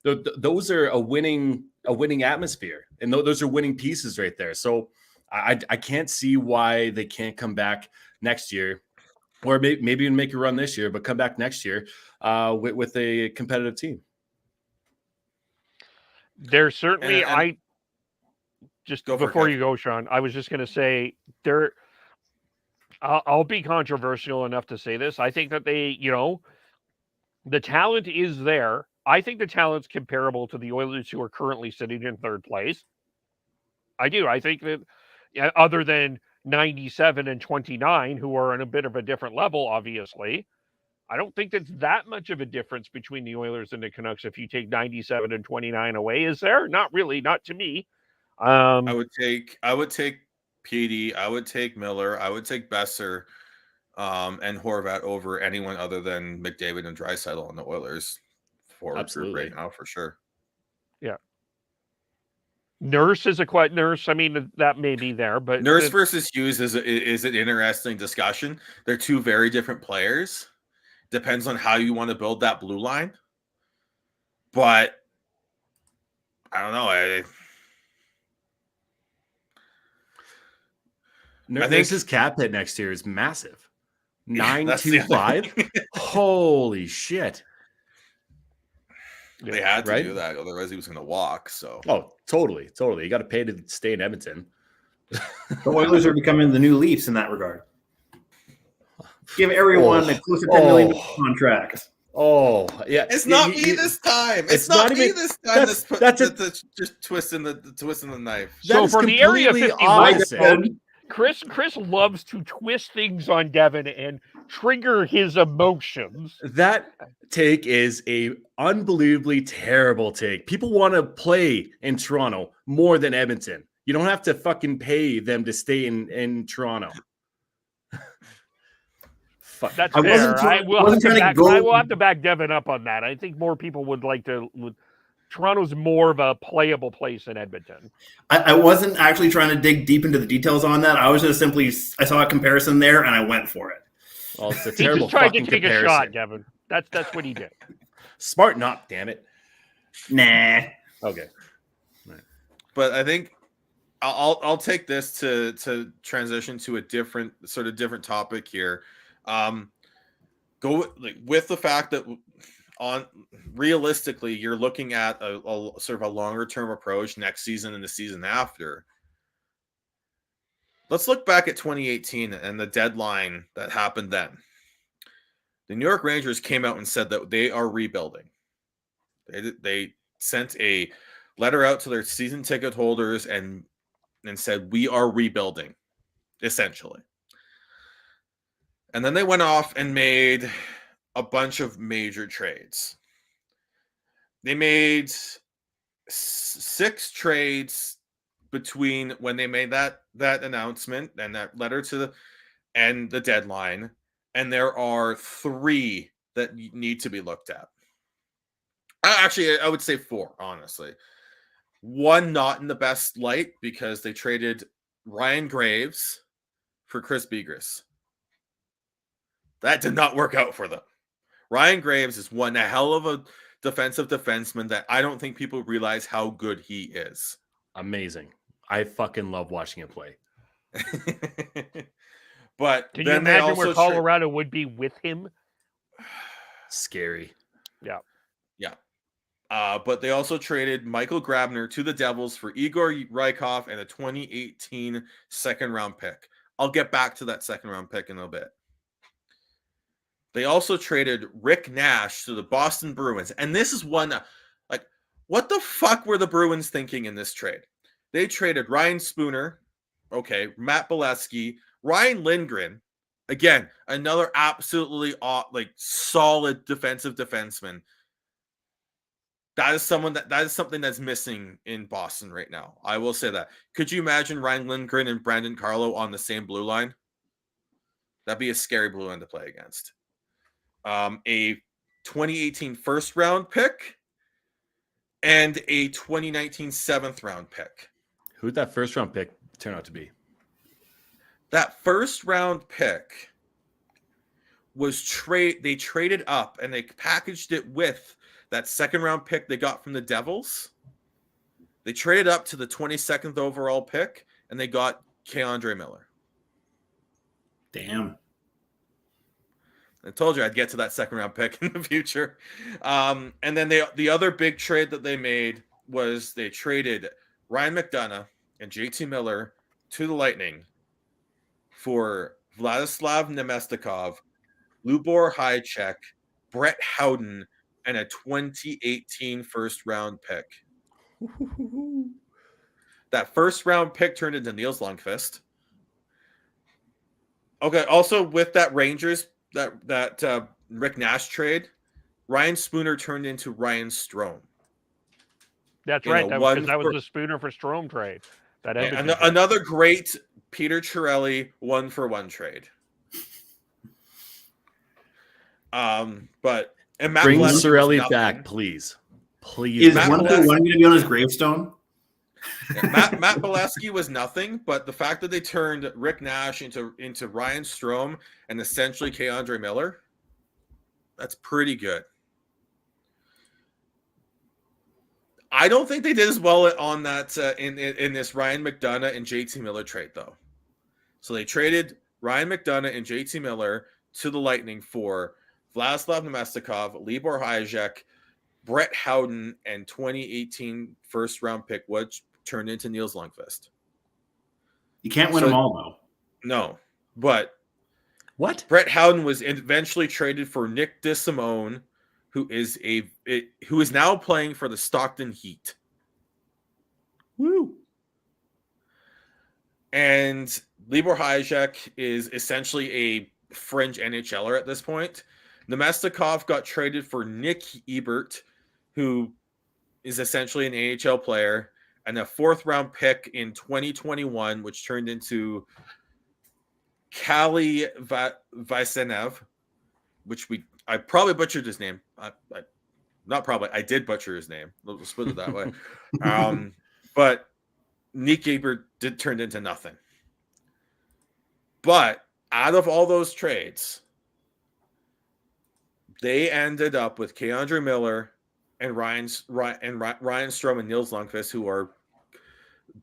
those are a winning atmosphere, and those are winning pieces right there. So I can't see why they can't come back next year, or maybe even make a run this year, but come back next year with a competitive team. There's certainly, before you go, Sean, I was just going to say I'll be controversial enough to say this. I think that the talent is there. I think the talent's comparable to the Oilers, who are currently sitting in 3rd place. I do. I think that, other than 97 and 29, who are on a bit of a different level, obviously, I don't think that's that much of a difference between the Oilers and the Canucks if you take 97 and 29 away. Is there? Not really, not to me. I would take PD. I would take Miller. I would take Besser and Horvat over anyone other than McDavid and Draisaitl on the Oilers forward group right now for sure. Yeah. Nurse is a quite Nurse. I mean, that may be there, but Nurse versus Hughes is an interesting discussion. They're two very different players. Depends on how you want to build that blue line. But I don't know. I think Nurse's cap hit next year is massive. 925. Holy shit. They had to do that, otherwise he was going to walk. So, totally. You got to pay to stay in Edmonton. The Oilers are becoming the new Leafs in that regard. Give everyone a close to $10 million contract. Oh, yeah. It's not me this time. It's not me this time. That's just twisting the knife. So for the Area 51, Chris loves to twist things on Devin and trigger his emotions. That take is a unbelievably terrible take. People want to play in Toronto more than Edmonton. You don't have to fucking pay them to stay in Toronto. Fuck. That's fair. I will have to back Devin up on that. I think more people would like to. Toronto's more of a playable place than Edmonton. I wasn't actually trying to dig deep into the details on that. I was just I saw a comparison there and I went for it. Well, it's a terrible he just tried to take comparison. A shot, Devin. That's what he did. Smart not, damn it. Nah. Okay. Right. But I think I'll take this to transition to a different topic here. Go with the fact that realistically you're looking at a sort of a longer term approach next season and the season after. Let's look back at 2018 and the deadline that happened then. The New York Rangers came out and said that they are rebuilding. They sent a letter out to their season ticket holders and said, we are rebuilding, essentially. And then they went off and made a bunch of major trades. They made 6 trades between when they made that announcement and that letter to the deadline, and there are 3 that need to be looked at. Actually, I would say 4, honestly. 1 not in the best light because they traded Ryan Graves for Chris Begris. That did not work out for them. Ryan Graves is one hell of a defensive defenseman that I don't think people realize how good he is. Amazing. I fucking love watching him play. But can you imagine where Colorado would be with him? Scary. Yeah. But they also traded Michael Grabner to the Devils for Igor Rykov and a 2018 second-round pick. I'll get back to that second-round pick in a bit. They also traded Rick Nash to the Boston Bruins. And this is one, what the fuck were the Bruins thinking in this trade? They traded Ryan Spooner, Matt Bolesky, Ryan Lindgren, again, another absolutely solid defensive defenseman. That is something that's missing in Boston right now. I will say that. Could you imagine Ryan Lindgren and Brandon Carlo on the same blue line? That'd be a scary blue line to play against. A 2018 first round pick and a 2019 7th round pick. Who'd that first round pick turn out to be? That first round pick was they traded up and they packaged it with that second round pick they got from the Devils. They traded up to the 22nd overall pick and they got Keandre Miller. Damn. I told you I'd get to that second round pick in the future. And then the other big trade that they made was they traded Ryan McDonough and JT Miller to the Lightning for Vladislav Nemestikov, Lubor Hychek, Brett Howden, and a 2018 first round pick. That first round pick turned into Niels Lundqvist. Okay, also with that Rangers that Rick Nash trade, Ryan Spooner turned into Ryan Strome. That's right. That was the Spooner for Strome trade. That another great Peter Chiarelli 1-for-1 trade. But and Matt Bring Bolesky Cirelli was back, nothing. please. Please. Is Matt 1-for-1 Bolesky- going to be on his gravestone? Yeah, Matt Bolesky was nothing, but the fact that they turned Rick Nash into Ryan Strome and essentially Keandre Miller, that's pretty good. I don't think they did as well on that in this Ryan McDonough and JT Miller trade, though. So they traded Ryan McDonough and JT Miller to the Lightning for Vladislav Nemestikov, Libor Hajek, Brett Howden, and 2018 first-round pick, which turned into Niels Lundqvist. You can't win them all, though. No, but What? Brett Howden was eventually traded for Nick DeSimone, who is now playing for the Stockton Heat. Woo. And Libor Hajek is essentially a fringe NHLer at this point. Nemestikov got traded for Nick Ebert, who is essentially an AHL player, and a 4th-round pick in 2021, which turned into Kali Vysenev, which I probably butchered his name. I did butcher his name. Let's put it that way. But Nick Ebert did turn into nothing. But out of all those trades, they ended up with Keandre Miller and Ryan Strome and Niels Lundqvist, who are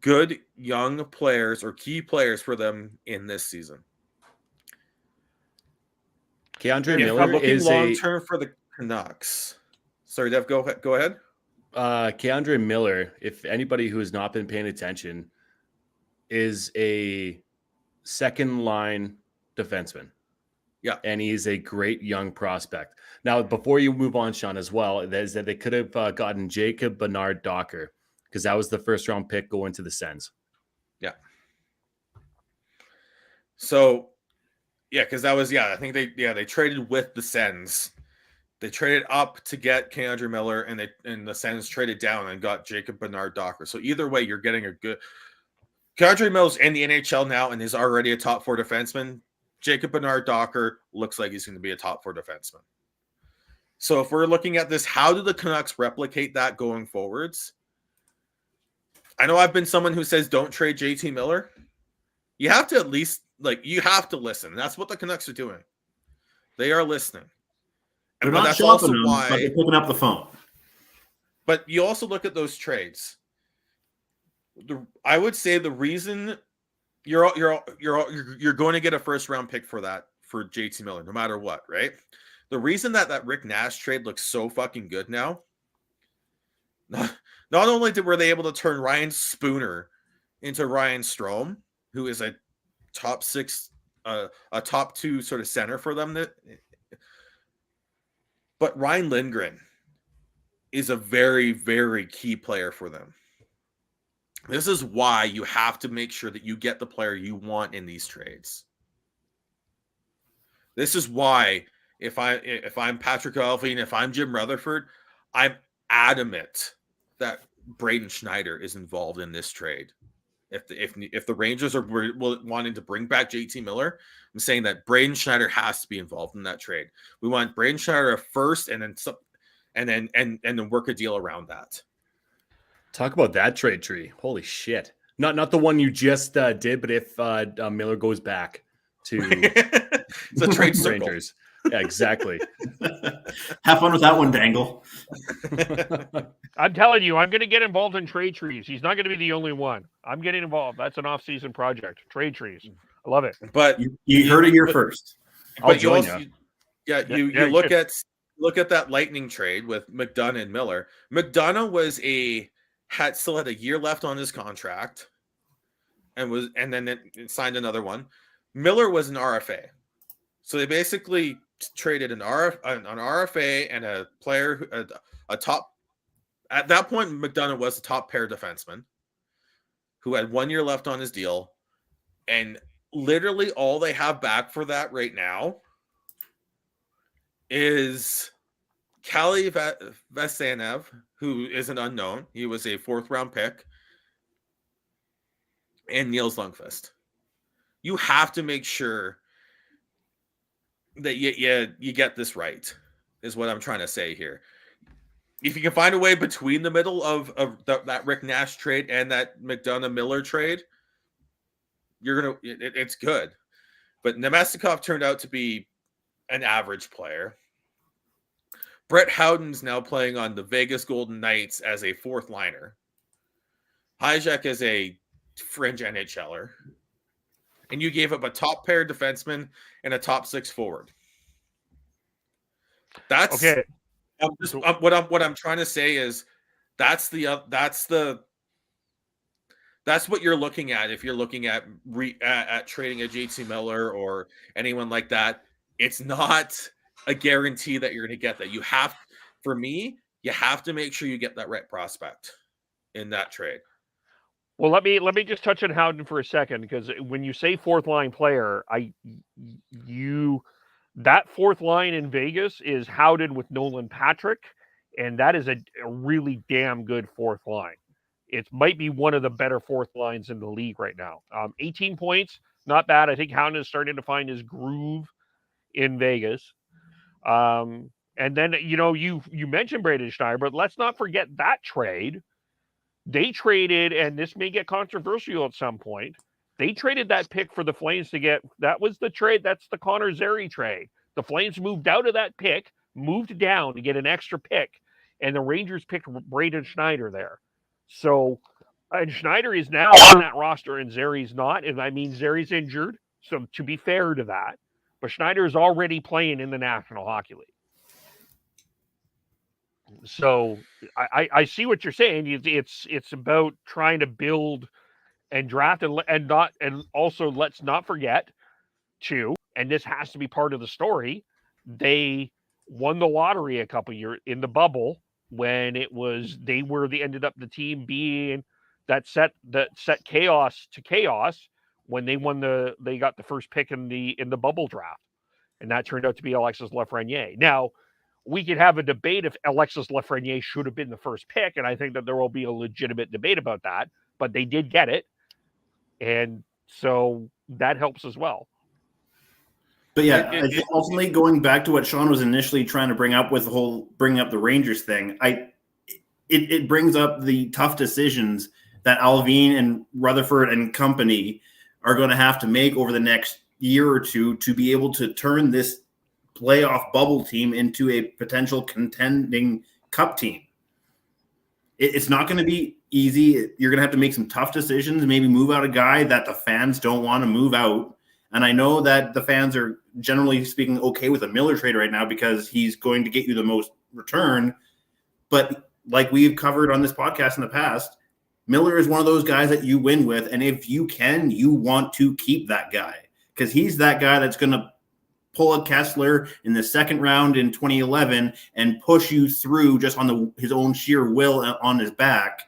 good young players or key players for them in this season. Keandre If Miller I'm looking is long term for the Canucks. Sorry, Dev, go ahead. Keandre Miller, if anybody who has not been paying attention, is a second-line defenseman. Yeah. And he's a great young prospect. Now, before you move on, Sean, as well, is that they could have gotten Jacob Bernard Docker, because that was the first-round pick going to the Sens. Yeah. So, yeah, because that was, I think they traded with the Sens. They traded up to get Keandre Miller, and the Sens traded down and got Jacob Bernard Docker. So either way, you're getting a good. Keandre Miller's in the NHL now and is already a top 4 defenseman. Jacob Bernard Docker looks like he's going to be a top 4 defenseman. So if we're looking at this, how do the Canucks replicate that going forwards? I know I've been someone who says don't trade JT Miller. You have to at least, you have to listen. That's what the Canucks are doing. They are listening. They're not shopping them, but they're picking up the phone. But you also look at those trades. I would say the reason you're going to get a 1st-round pick for JT Miller, no matter what, right? The reason that Rick Nash trade looks so fucking good now, not only were they able to turn Ryan Spooner into Ryan Strome, who is a top 6, a top 2 sort of center for them, but Ryan Lindgren is a very, very key player for them. This is why you have to make sure that you get the player you want in these trades. This is why if I'm Patrick Alvin, if I'm Jim Rutherford, I'm adamant that Braden Schneider is involved in this trade. If the Rangers are wanting to bring back JT Miller, I'm saying that Braden Schneider has to be involved in that trade. We want Braden Schneider first, and then work a deal around that. Talk about that trade tree. Holy shit. Not the one you just did, but if Miller goes back to it's a trade Rangers. Yeah, exactly. Have fun with that one, Dangle. I'm telling you, I'm going to get involved in trade trees. He's not going to be the only one. I'm getting involved. That's an off-season project. Trade trees. I love it. But you heard it here first. I'll join you. You look at that Lightning trade with McDonough and Miller. McDonough still had a year left on his contract, and then it signed another one. Miller was an RFA, so they basically traded an RFA and a player, a top. At that point, McDonough was a top pair defenseman who had 1 year left on his deal, and literally all they have back for that right now is Kali Vasanev, who is an unknown. He was a 4th-round pick, and Niels Lundqvist. you have to make sure that you get this right, is what I'm trying to say here. If you can find a way between the middle of that Rick Nash trade and that McDonough-Miller trade, it's good. But Nemestikov turned out to be an average player. Brett Howden's now playing on the Vegas Golden Knights as a fourth liner. Hajek is a fringe NHLer. And you gave up a top pair defenseman and a top 6 forward. That's okay. What I'm trying to say is that's what you're looking at if you're looking at trading a JT Miller or anyone like that. It's not a guarantee that you're going to get that. You have to make sure you get that right prospect in that trade. Well, let me just touch on Howden for a second, because when you say fourth line player, that fourth line in Vegas is Howden with Nolan Patrick, and that is a really damn good fourth line. It might be one of the better fourth lines in the league right now. 18 points, not bad. I think Howden is starting to find his groove in Vegas. And then, you mentioned Braden Schneider, but let's not forget that trade. They traded, and this may get controversial at some point, they traded that pick for the Flames to get, that was the trade, that's the Connor Zary trade. The Flames moved out of that pick, moved down to get an extra pick, and the Rangers picked Braden Schneider there. So, and Schneider is now on that roster, and Zary's not, and I mean, Zary's injured, so to be fair to that, but Schneider is already playing in the National Hockey League. So I see what you're saying. It's about trying to build and draft and also let's not forget too, and this has to be part of the story. They won the lottery a couple years in the bubble when ended up the team being that set chaos to chaos when they got the first pick in the bubble draft, and that turned out to be Alexis Lafreniere. Now, we could have a debate if Alexis Lafreniere should have been the first pick, and I think that there will be a legitimate debate about that, but they did get it, and so that helps as well. But yeah, I think ultimately going back to what Sean was initially trying to bring up with the whole bringing up the Rangers thing, it brings up the tough decisions that Alvin and Rutherford and company are going to have to make over the next year or two to be able to turn this playoff bubble team into a potential contending cup team. It's not going to be easy. You're going to have to make some tough decisions, maybe move out a guy that the fans don't want to move out. And I know that the fans are generally speaking okay with a Miller trade right now because he's going to get you the most return. But like we've covered on this podcast in the past, Miller is one of those guys that you win with. And if you can, you want to keep that guy because he's that guy that's going to pull a Kessler in the second round in 2011 and push you through just on his own sheer will on his back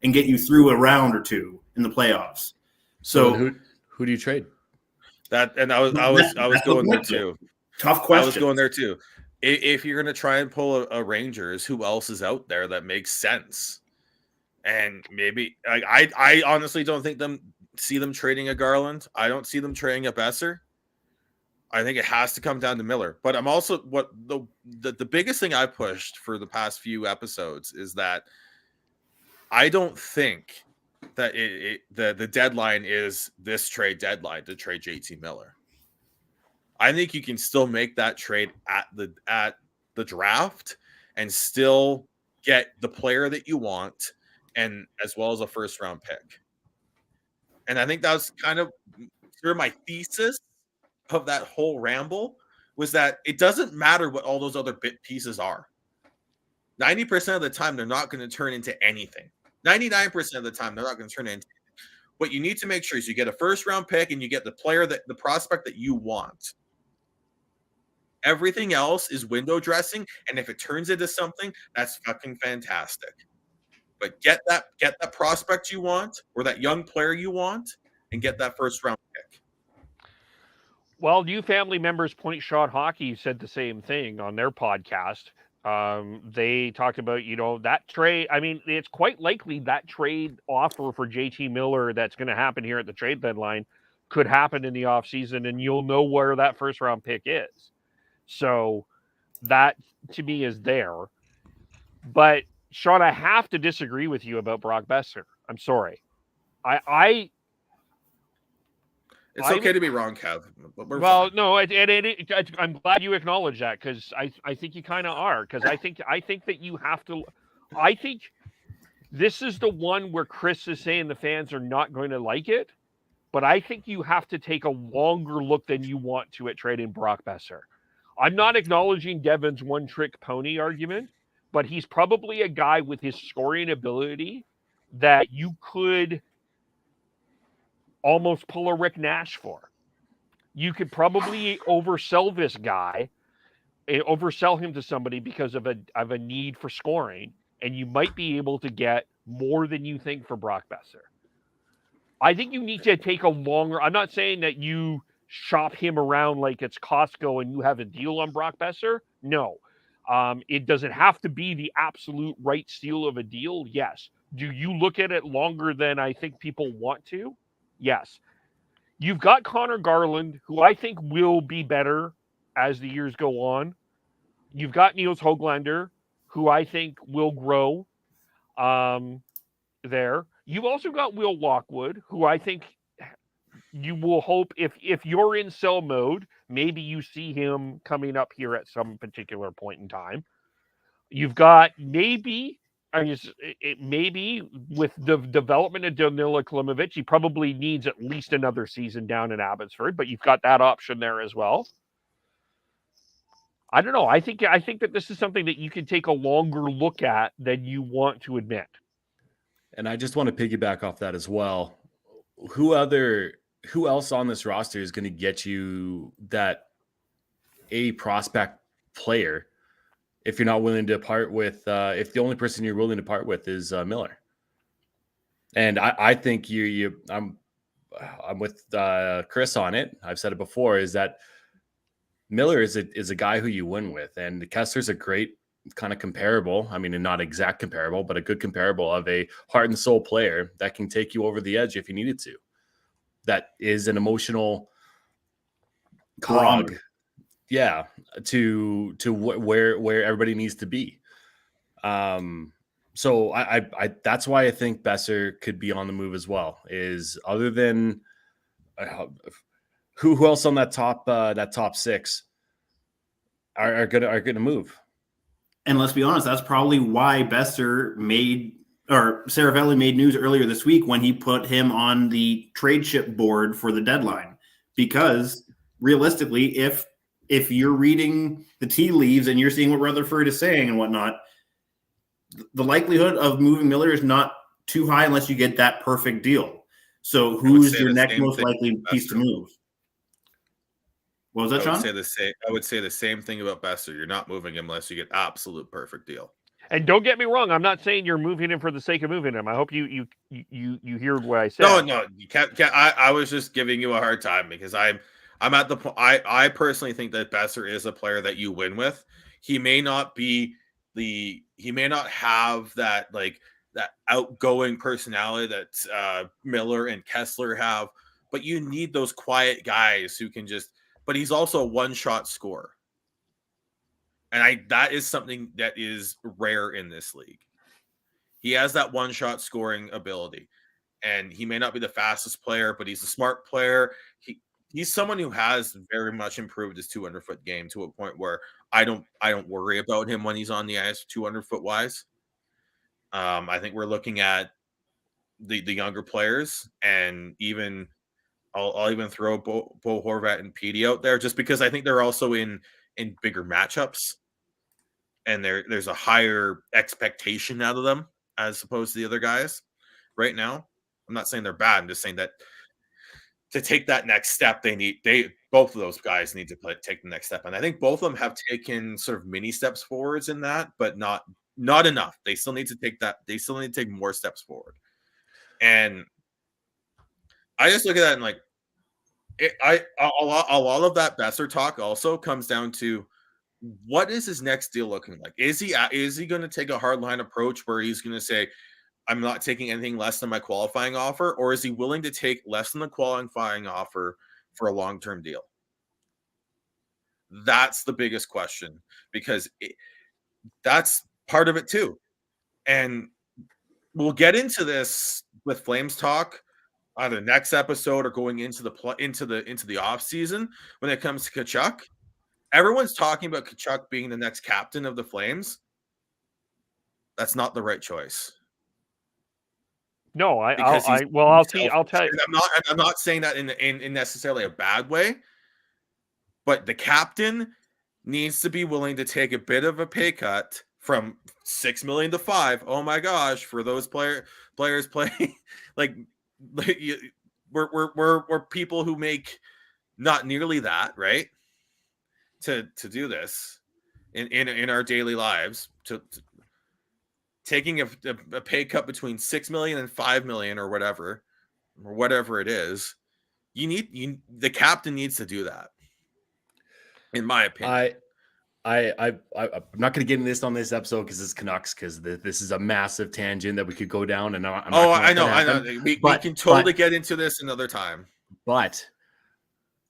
and get you through a round or two in the playoffs. So who do you trade? That and I was going there too. Tough question. I was going there too. If you're going to try and pull a Rangers, who else is out there that makes sense? And maybe I honestly don't see them trading a Garland. I don't see them trading a Besser. I think it has to come down to Miller. But I'm also the biggest thing I pushed for the past few episodes is that I don't think that the deadline is this trade deadline to trade JT Miller. I think you can still make that trade at the draft and still get the player that you want and as well as a first round pick. And I think that was kind of sort of my thesis of that whole ramble was that it doesn't matter what all those other bit pieces are. 90% of the time, they're not going to turn into anything. 99% of the time, they're not going to turn into anything. What you need to make sure is you get a first round pick and you get the prospect that you want. Everything else is window dressing. And if it turns into something, that's fucking fantastic. But get that prospect you want or that young player you want and get that first round pick. Well, new family members, Point Shot Hockey, said the same thing on their podcast. They talked about, that trade. I mean, it's quite likely that trade offer for JT Miller that's going to happen here at the trade deadline could happen in the offseason, and you'll know where that first round pick is. So that to me is there. But Sean, I have to disagree with you about Brock Besser. I'm sorry. It's okay to be wrong, Kev. But we're well, fine. no, I'm glad you acknowledge that, because I think you kind of are, because I think that you have to. I think this is the one where Chris is saying the fans are not going to like it, but I think you have to take a longer look than you want to at trading Brock Besser. I'm not acknowledging Devin's one-trick pony argument, but he's probably a guy with his scoring ability that you could almost pull a Rick Nash for. You could probably oversell this guy, oversell him to somebody because of a need for scoring, and you might be able to get more than you think for Brock Besser. I think you need to take a longer. I'm not saying that you shop him around like it's Costco and you have a deal on Brock Besser. No. It doesn't have to be the absolute right steal of a deal. Yes. Do you look at it longer than I think people want to? Yes. You've got Connor Garland, who I think will be better as the years go on. You've got Niels Höglander, who I think will grow there. You've also got Will Lockwood, who I think you will hope, if you're in sell mode, maybe you see him coming up here at some particular point in time. You've got maybe with the development of Danila Klimovich, he probably needs at least another season down in Abbotsford, but you've got that option there as well. I don't know. I think that this is something that you can take a longer look at than you want to admit. And I just want to piggyback off that as well. Who else on this roster is going to get you that a prospect player if you're not willing to part with, if the only person you're willing to part with is Miller? And I think I'm with Chris on it. I've said it before, is that Miller is a guy who you win with, and Kessler's a great kind of comparable. I mean, not exact comparable, but a good comparable of a heart and soul player that can take you over the edge if you needed to. That is an emotional cog, yeah, to where everybody needs to be. So I that's why I think Besser could be on the move as well. Is other than who else on that top six are gonna move. And let's be honest, that's probably why Besser Saravelli made news earlier this week when he put him on the trade ship board for the deadline. Because realistically, if you're reading the tea leaves and you're seeing what Rutherford is saying and whatnot, the likelihood of moving Miller is not too high unless you get that perfect deal. So who's your next most likely piece to move? What was that, Sean? I would say the same thing about Besser. You're not moving him unless you get absolute perfect deal. And don't get me wrong, I'm not saying you're moving him for the sake of moving him. I hope you hear what I said. No, you can't. I was just giving you a hard time because I'm at the point. I personally think that Besser is a player that you win with. He may not have that that outgoing personality that Miller and Kessler have, but you need those quiet guys who can just. But he's also a one-shot scorer. And that is something that is rare in this league. He has that one-shot scoring ability. And he may not be the fastest player, but he's a smart player. He's someone who has very much improved his 200-foot game to a point where I don't worry about him when he's on the ice 200-foot wise. I think we're looking at the younger players, and even I'll even throw Bo Horvat and Petey out there just because I think they're also in bigger matchups, and there's a higher expectation out of them as opposed to the other guys right now. I'm not saying they're bad. I'm just saying that to take that next step, both of those guys need to take the next step. And I think both of them have taken sort of mini steps forwards in that, but not enough. They still need to take that. They still need to take more steps forward. And I just look at that and a lot of that Besser talk also comes down to what is his next deal looking like? Is he going to take a hard line approach where he's going to say, I'm not taking anything less than my qualifying offer, or is he willing to take less than the qualifying offer for a long-term deal? That's the biggest question, because that's part of it too. And we'll get into this with Flames talk either next episode or going into the off season when it comes to Tkachuk. Everyone's talking about Tkachuk being the next captain of the Flames. That's not the right choice. No, I'll tell you. I'm not saying that in necessarily a bad way, but the captain needs to be willing to take a bit of a pay cut from $6 million to $5 million. Oh my gosh, for those players playing like we're people who make not nearly that, right? To do this in our daily lives, to taking a pay cut between $6 million and $5 million or whatever it is, the captain needs to do that, in my opinion. I'm not going to get into this on this episode because it's Canucks, because this is a massive tangent that we could go down, and I know. We can totally get into this another time. But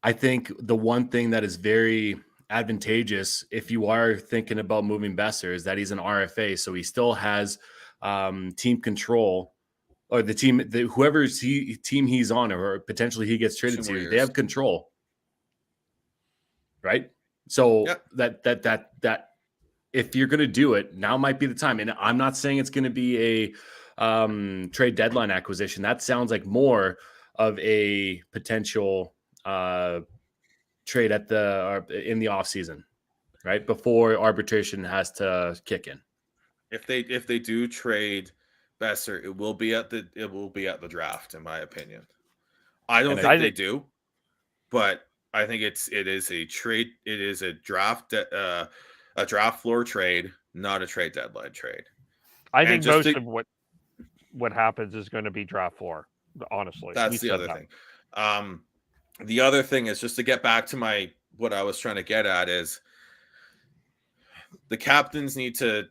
I think the one thing that is very advantageous if you are thinking about moving Besser is that he's an RFA, so he still has team control, or the team, whoever's team he's on, or potentially he gets traded to, they have control, right? So that if you're going to do it, now might be the time. And I'm not saying it's going to be a trade deadline acquisition. That sounds like more of a potential trade in the offseason, right? Before arbitration has to kick in. If they do trade Besser, it will be at the draft, in my opinion. I don't think they do, but I think it is a trade. It is a draft floor trade, not a trade deadline trade. I think most of what happens is going to be draft floor. Honestly, that's the other thing. The other thing is, just to get back to what I was trying to get at, is the captains need to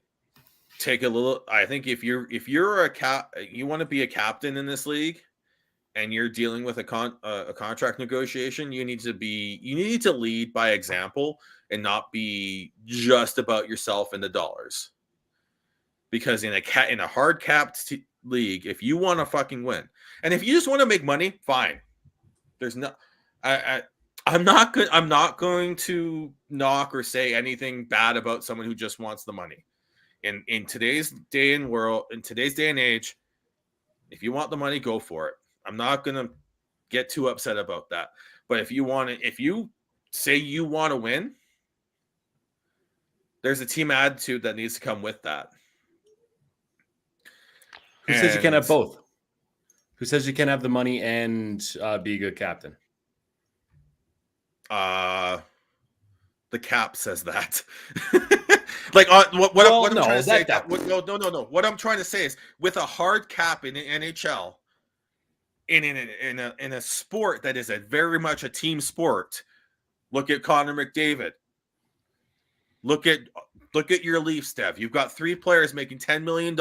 take a little. I think if you're you want to be a captain in this league, and you're dealing with a contract negotiation, you need to lead by example and not be just about yourself and the dollars. Because in a hard capped league, if you want to fucking win, and if you just want to make money, fine. There's no, I'm not going to knock or say anything bad about someone who just wants the money. In today's day and age, if you want the money, go for it. I'm not going to get too upset about that. But if you say you want to win, there's a team attitude that needs to come with that. Who says you can't have both? Who says you can't have the money and be a good captain? The cap says that. Like what I'm trying to say. No. What I'm trying to say is, with a hard cap in the NHL, in a sport that is very much a team sport. Look at Connor McDavid. Look at your Leafs, Dev. You've got 3 players making $10 million,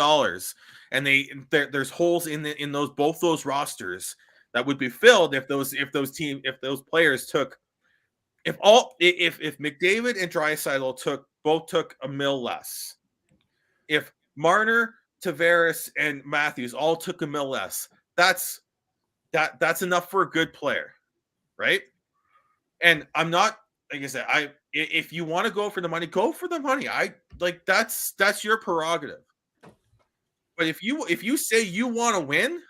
and there's holes in both those rosters that would be filled if those players took if McDavid and Draisaitl both took $1 million less. If Marner, Tavares, and Matthews all took $1 million less, that's enough for a good player, right? And I'm not, like I said, if you want to go for the money, go for the money. That's your prerogative. But if you say you want to win,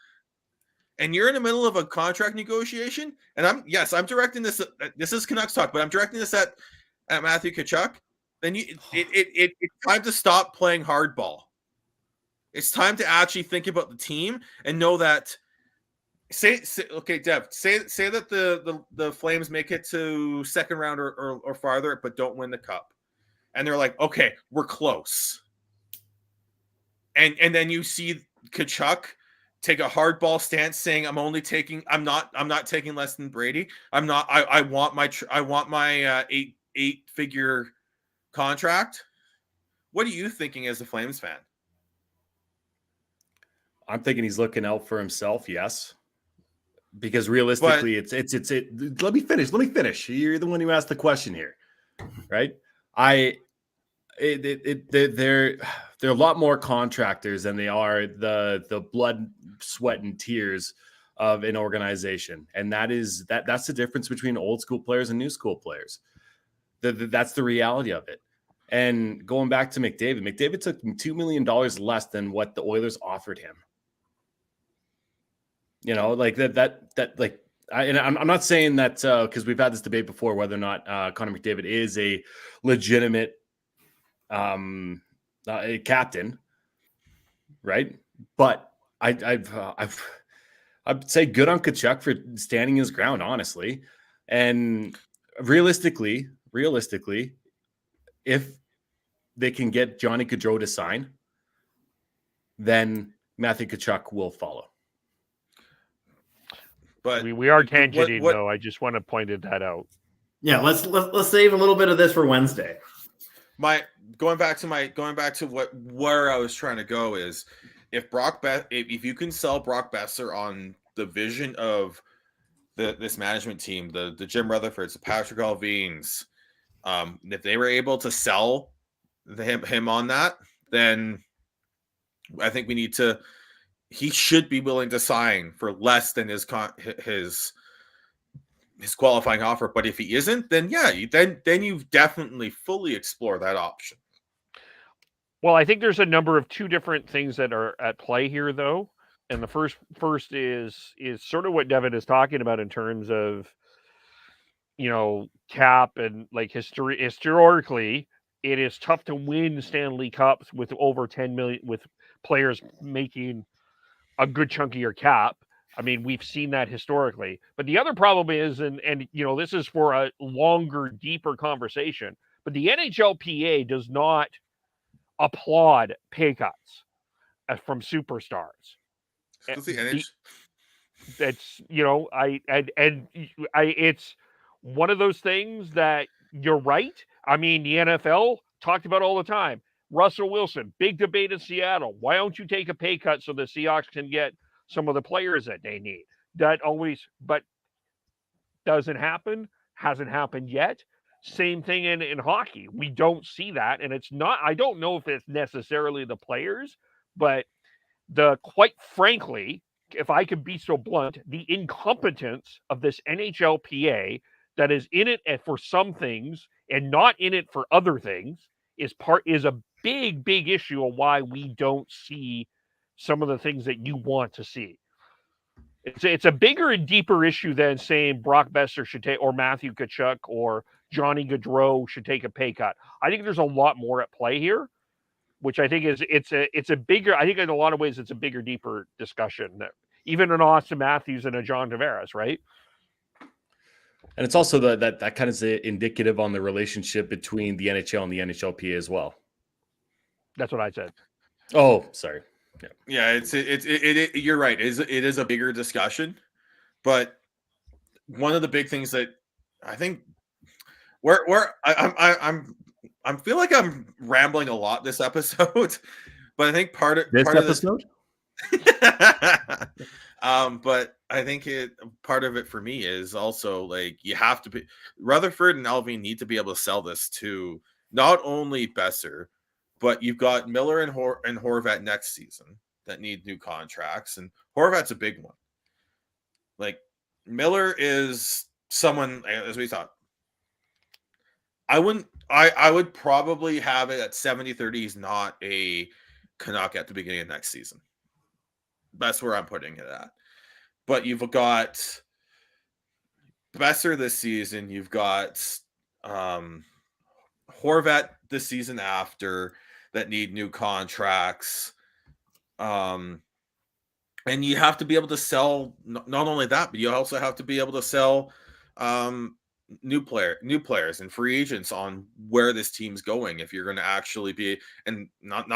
and you're in the middle of a contract negotiation, and I'm directing this. This is Canucks talk, but I'm directing this at Matthew Tkachuk. Then it's time to stop playing hardball. It's time to actually think about the team and know that. Okay, Dev. Say that the Flames make it to second round or farther, but don't win the cup, and they're like, okay, we're close. And then you see Tkachuk take a hardball stance, saying, I'm not taking less than Brady. I want my 8-figure contract. What are you thinking as a Flames fan? I'm thinking he's looking out for himself. Yes. Because realistically, it's let me finish. You're the one who asked the question here, right? They're a lot more contractors than they are the blood, sweat, and tears of an organization, and that's the difference between old school players and new school players. That's the reality of it. And going back to McDavid took $2 million less than what the Oilers offered him. You know, like I'm not saying that because we've had this debate before whether or not Connor McDavid is a legitimate a captain, right? But I'd say good on Tkachuk for standing his ground, honestly. And realistically, if they can get Johnny Gaudreau to sign, then Matthew Tkachuk will follow. But we are tangenting, though. I just want to point that out. Yeah, let's save a little bit of this for Wednesday. Going back to where I was trying to go is if you can sell Brock Besser on the vision of this management team, the Jim Rutherfords, the Patrick Alvines, if they were able to sell him on that, then I think he should be willing to sign for less than his qualifying offer. But if he isn't, then then you've definitely fully explored that option. Well, I think there's a number of two different things that are at play here, though. And the first is sort of what Devin is talking about in terms of, you know, cap and like historically, it is tough to win Stanley Cups with over 10 million with players making a good chunk of your cap. I mean, we've seen that historically. But the other problem is, and you know, this is for a longer, deeper conversation, but the NHLPA does not applaud pay cuts from superstars. That's, you know, it's one of those things that you're right. I mean, the NFL talked about all the time. Russell Wilson, big debate in Seattle. Why don't you take a pay cut so the Seahawks can get some of the players that they need? That always, but doesn't happen. Hasn't happened yet. Same thing in hockey. We don't see that. And it's not, I don't know if it's necessarily the players, but quite frankly, if I could be so blunt, the incompetence of this NHLPA that is in it for some things and not in it for other things is a big issue of why we don't see some of the things that you want to see. It's a bigger and deeper issue than saying Brock Besser should take, or Matthew Tkachuk or Johnny Gaudreau should take a pay cut. I think there's a lot more at play here, which I think it's a bigger, I think in a lot of ways it's a bigger, deeper discussion that even an Austin Matthews and a John Tavares, right? And it's also that kind of is indicative on the relationship between the NHL and the NHLPA as well. That's what I said. Oh, sorry. Yeah, you're right. It is a bigger discussion, but one of the big things that I think I feel like I'm rambling a lot this episode, but I think part of episode. But I think part of it for me is also like you have to be Rutherford and Alvin need to be able to sell this to not only Besser, but you've got Miller and Horvat next season that need new contracts, and Horvat's a big one. Like Miller is someone, as we thought. I would probably have it at 70-30. He's not a Canuck at the beginning of next season. That's where I'm putting it at. But you've got Besser this season. You've got Horvat this season after that need new contracts. And you have to be able to sell not only that, but you also have to be able to sell new players and free agents on where this team's going. If you're going to actually be, and not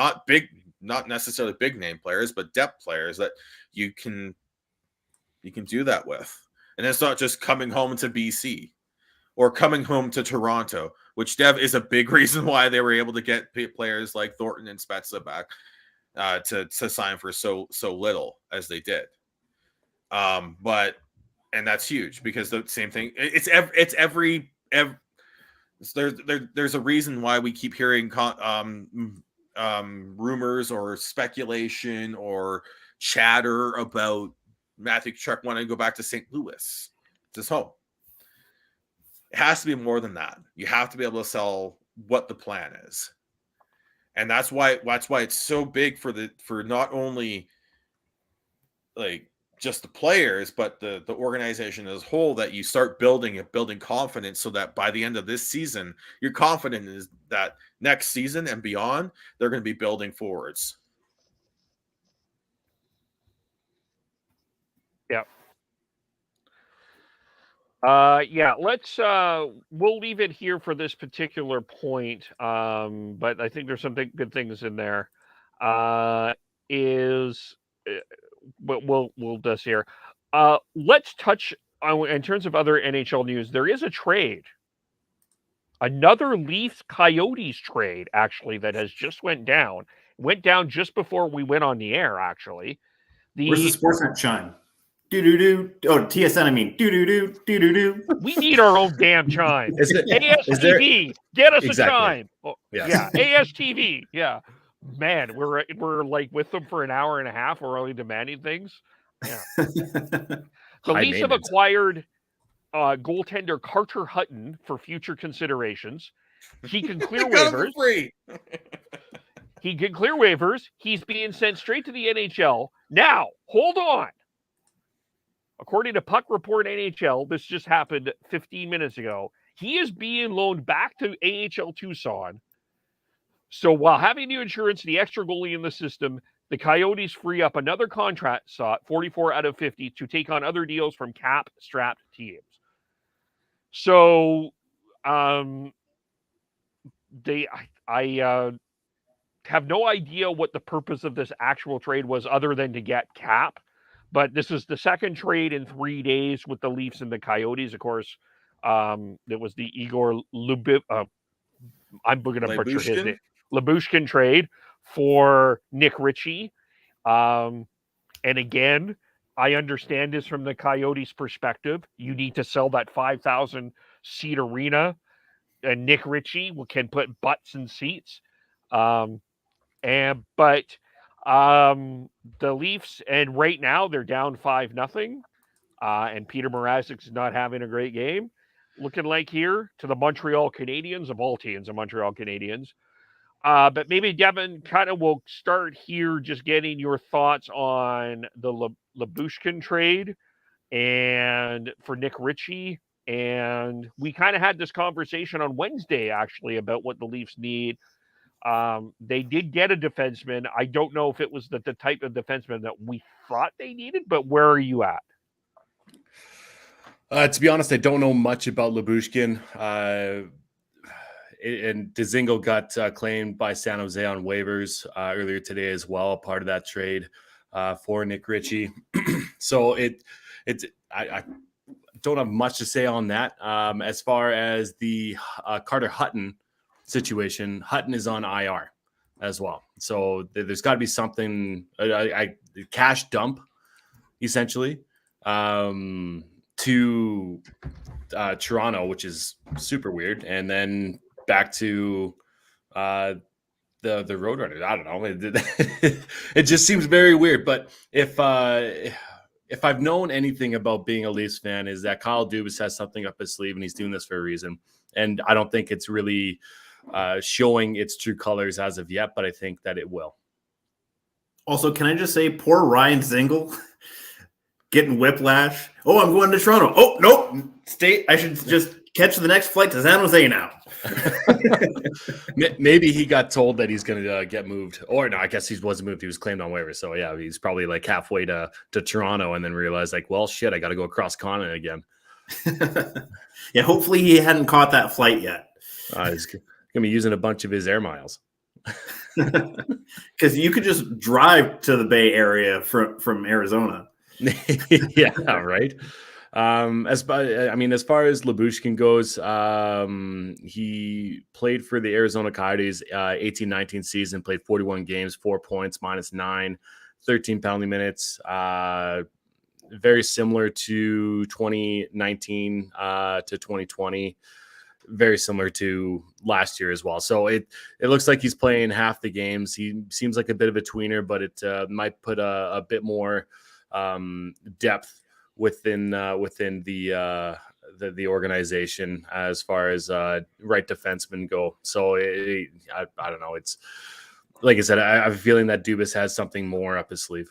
necessarily big name players, but depth players that you can do that with. And it's not just coming home to BC or coming home to Toronto, which Dev is a big reason why they were able to get players like Thornton and Spezza back. to sign for so little as they did. And that's huge because the same thing. There's a reason why we keep hearing rumors or speculation or chatter about Matthew Tkachuk wanting to go back to St. Louis. It's his home. It has to be more than that. You have to be able to sell what the plan is. And that's why it's so big for not only like just the players, but the organization as a whole, that you start building confidence so that by the end of this season, you're confident is that next season and beyond, they're going to be building forwards. Yeah. Let's we'll leave it here for this particular point. But I think there's some good things in there. But we'll just here. Let's touch on, in terms of other NHL news. There is a trade, another Leafs Coyotes trade, actually, that has just went down just before we went on the air. Actually, where's the Sportsnet chime? Do. Oh, TSN. I mean, do. We need our own damn chime. ASTV, get us a chime. Oh, yes. Yeah, ASTV. Yeah, man, we're like with them for an hour and a half. We're only demanding things. Yeah. The Leafs have acquired goaltender Carter Hutton for future considerations. He can clear waivers. He can clear waivers. He's being sent straight to the NHL. Now, hold on. According to Puck Report NHL, this just happened 15 minutes ago. He is being loaned back to AHL Tucson. So while having new insurance, the extra goalie in the system, the Coyotes free up another contract slot, 44 out of 50, to take on other deals from cap-strapped teams. So I have no idea what the purpose of this actual trade was other than to get cap. But this is the second trade in 3 days with the Leafs and the Coyotes. Of course, it was the Igor I'm going to butcher his name. Lyubushkin trade for Nick Ritchie. And again, I understand this from the Coyotes' perspective. You need to sell that 5,000-seat arena, and Nick Ritchie can put butts in seats. The Leafs, and right now they're down 5-0, and Peter Mrazek's not having a great game. Looking like here to the Montreal Canadiens, of all teams, the Montreal Canadiens. But maybe Devin kind of will start here, just getting your thoughts on the Lyubushkin trade and for Nick Ritchie. And we kind of had this conversation on Wednesday, actually, about what the Leafs need. They did get a defenseman. I don't know if it was the type of defenseman that we thought they needed, but where are you at? To be honest, I don't know much about Lyubushkin. And Dzingel got claimed by San Jose on waivers earlier today as well, part of that trade for Nick Ritchie. So I don't have much to say on that. As far as the Carter Hutton situation, Hutton is on IR as well. So there's got to be something, a cash dump, essentially, to Toronto, which is super weird. And then back to the Roadrunners. I don't know. It just seems very weird. But if I've known anything about being a Leafs fan, is that Kyle Dubas has something up his sleeve and he's doing this for a reason. And I don't think it's really showing its true colors as of yet, but I think that it will. Also, can I just say, poor Ryan Dzingel getting whiplash. Oh, I'm going to Toronto. Oh, nope. I should just catch the next flight to San Jose now. Maybe he got told that he's going to get moved. Or no, I guess he wasn't moved. He was claimed on waivers. So yeah, he's probably like halfway to Toronto and then realized like, well, shit, I got to go across continent again. Yeah, hopefully he hadn't caught that flight yet. He's going to be using a bunch of his air miles. Because you could just drive to the Bay Area from Arizona. Yeah, right. As far as Lyubushkin goes, he played for the Arizona Coyotes 18-19 season, played 41 games, 4 points, -9, 13 penalty minutes. Very similar to 2019 to 2020. Very similar to last year as well. So it looks like he's playing half the games. He seems like a bit of a tweener, but it might put a bit more depth within the organization as far as right defensemen go. So I don't know. It's like I said, I have a feeling that Dubas has something more up his sleeve.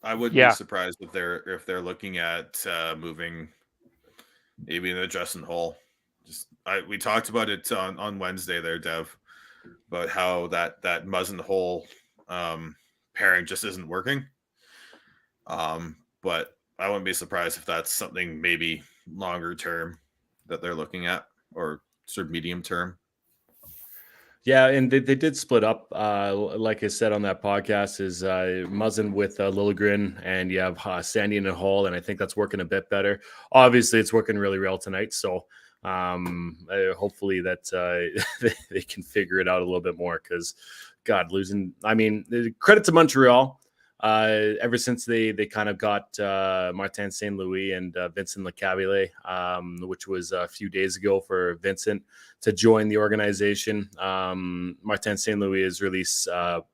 I wouldn't be surprised if they're looking at moving maybe into Justin Hull. We talked about it on Wednesday there, Dev, about how that Muzzin Hull pairing just isn't working. But I wouldn't be surprised if that's something maybe longer term that they're looking at, or sort of medium term. Yeah, and they did split up. Like I said on that podcast, is Muzzin with Liljegren, and you have Sandy and Hall, and I think that's working a bit better. Obviously, it's working really well tonight, so hopefully that they can figure it out a little bit more, because, God, losing. I mean, credit to Montreal. Ever since they kind of got Martin St. Louis and Vincent Lecavalier, which was a few days ago for Vincent to join the organization. Martin St. Louis has really set